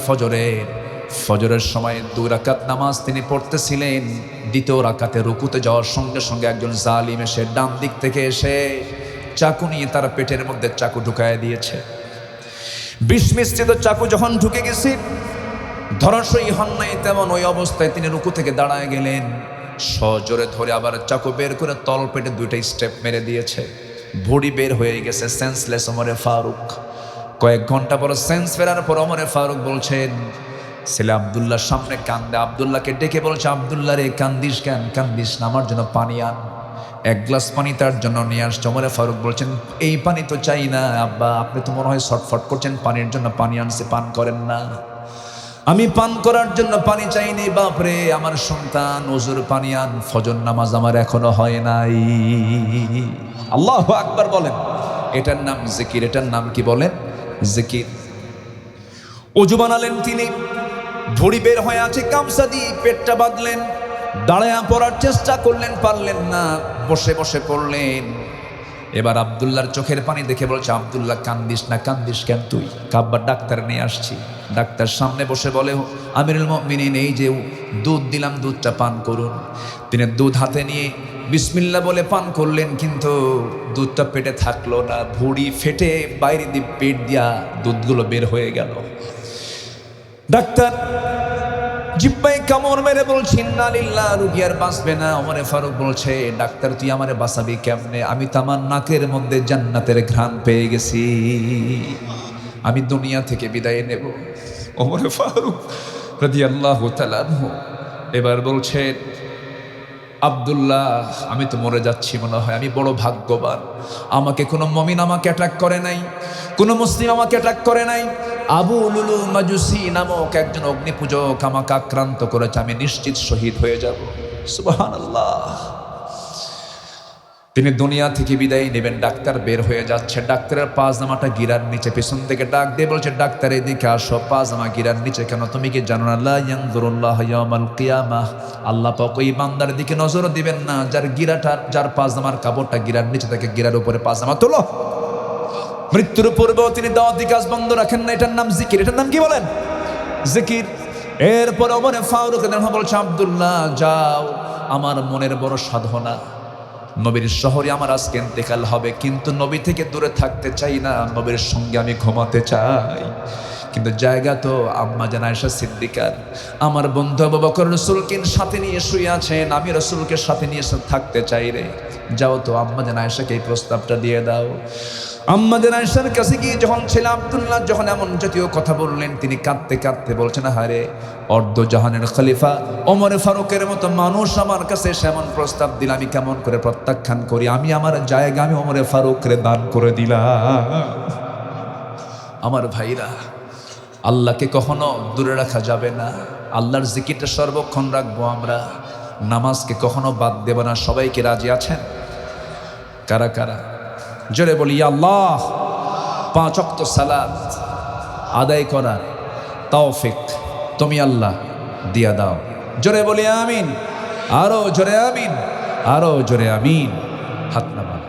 ফজরের সময় 2 রাকাত নামাজ তিনি পড়তেছিলেন। দ্বিতীয় রাকাতে রুকুতে যাওয়ার সঙ্গে সঙ্গে একজন জালিম এসে ডান দিক থেকে এসে চাকু নিয়ে তার পেটের মধ্যে চাকু ঢুকায় দিয়েছে। বিষ মিশ্রিত চাকু যখন ঢুকে গেছে, ধরাশয়ী হন নাই তেমন ওই অবস্থায় তিনি রুকু থেকে দাঁড়ায় গেলেন, সজোরে ধরে আবার চাকু বের করে তল পেটে 2টা স্টেপ মেরে দিয়েছে। ভুঁড়ি বের হয়ে গেছে, সেন্সলেস ওমরে ফারুক। কয়েক ঘন্টা পর সেন্স ফেরার পর ওমরে ফারুক বলছেন, ছেলে আব্দুল্লাহর সামনে কান্দে। আব্দুল্লাহকে ডেকে বলছে, আব্দুল্লাহ রে কান্দিস কেন? কান্দিস না, আমার জন্য পানি আন। 1 গ্লাস পানি তার জন্য নিয়ে আসছে। ওমরে ফারুক বলছেন, এই পানি তো চাই না আব্বা, আপনি তো মনে হয় ছটফট করছেন, পানির জন্য পানি আনছে, পান করেন না। আমি পান করার জন্য পানি চাইনি বাপরে, আমার সন্তান ওযুর পানি আন, ফজর নামাজ আমার এখনো হয় নাই। আল্লাহু আকবার বলেন। এটার নাম জিকির, এটার নাম কি বলেন? জিকির। ওযু বানালেন তিনি, ভুঁড়ি বের হয়ে আছে, গামছা দিয়ে পেটটা বাঁধলেন, দাঁড়ায়া পড়ার চেষ্টা করলেন, পারলেন না, বসে বসে পড়লেন। এবার আব্দুল্লাহর চোখের পানি দেখে বলছে, আব্দুল্লাহ কান্দিস না, কান্দিস কেন তুই? কাব্বার ডাক্তার নিয়ে আসছি। ডাক্তার সামনে বসে বলে, আমিরুল মুমিনিন, এই যে দুধ দিলাম, দুধটা পান করুন। তিনি দুধ হাতে নিয়ে বিসমিল্লাহ বলে পান করলেন, কিন্তু দুধটা পেটে থাকলো না, ভুঁড়ি ফেটে বাইরে দিয়ে পেট দিয়া দুধগুলো বের হয়ে গেল। ডাক্তার জিব্বায় কামড় মেরে বলছে, ইন্না লিল্লাহ, রুগী আর বাঁচবে না। ওমরে ফারুক বলছে, ডাক্তার তুই আমারে বাঁচাবি কেমনে? আমি তো আমার নাকের মধ্যে জান্নাতের ঘ্রাণ পেয়ে গেছি, আমি দুনিয়া থেকে বিদায় নেব। ওমরে ফারুক রাদিয়াল্লাহু তাআলা আনহু এবার বলছেন, আব্দুল্লাহ, আমি তো মরে যাচ্ছি মনে হয়, আমি বড় ভাগ্যবান, আমাকে কোনো মুমিন আমাকে অ্যাটাক করে নাই, কোনো মুসলিম আমাকে অ্যাটাক করে নাই। আবু লুলু মাজুসি নামক একজন অগ্নিপূজক আমাকে আক্রান্ত করেছে, আমি নিশ্চিত শহীদ হয়ে যাব। সুবহানাল্লাহ। তিনি দুনিয়া থেকে বিদায় নেবেন, ডাক্তার বের হয়ে যাচ্ছে। ডাক্তারের পাজামাটা গিরার নিচে, পেছন থেকে ডাক দিয়ে বলছে, ডাক্তার এদিকে আসো, পাজামা গিরার নিচে কেন? তুমি কি জানো না, লা ইয়ানজুরুল্লাহু ইয়াওমাল কিয়ামাহ, আল্লাহ পাক ওই বান্দার দিকে নজর দিবেন না যার গিরাটা, যার পাজামার কাপড়টা গিরার নিচে থাকে, গিরার উপরে পাজামা তোলো। মৃত্যুর পূর্বেও তিনি দাওয়াতি কাজ বন্ধ রাখেন না। এটার নাম জিকির। এটার নাম কি বলেন? জিকির। এরপর ওমরে ফারুক বলছে, আব্দুল্লাহ যাও, আমার মনের বড় সাধনা, নবীর শহরে আমার আজকে ইন্তেকাল হবে, কিন্তু নবী থেকে দূরে থাকতে চাই না, নবীর সঙ্গে আমি ঘুমাতে চাই। কিন্তু জায়গা তো আম্মা জান আয়েশা সিদ্দিকার, আমার বন্ধু আবু বকর রাসূলকে সাথে নিয়ে শুয়ে আছেন, আমি রাসূলকে সাথে নিয়ে থাকতে চাই রে। যাও তো আম্মা জান আয়েশাকে এই প্রস্তাবটা দিয়ে দাও। আম্মাদের আয়েশার কাছে গিয়ে যখন ছেলে আব্দুল্লাহ যখন এমন জাতীয় কথা বললেন, তিনি কাঁদতে কাঁদতে বলছেন, হারে অর্ধ জাহানের খলিফা ওমর ফারুকের মতো মানুষ আমার কাছে এসে এমন প্রস্তাব দিল, আমি কেমন করে প্রত্যাখ্যান করি? আমি আমার জায়গা আমি ওমরে ফারুকরে দান করে দিলাম। আমার ভাইরা, আল্লাহকে কখনো দূরে রাখা যাবে না। আল্লাহর জিকিরটা সর্বক্ষণ রাখবো আমরা, নামাজকে কখনো বাদ দেব না। সবাইকে রাজি আছেন? কারা কারা? জোরে বলি আল্লাহ। 5 ওয়াক্ত সালাত আদায় করার তৌফিক তুমি আল্লাহ দিয়া দাও। জোরে বলি আমিন, আরো জোরে আমিন, আরো জোরে আমিন। হাত নামান।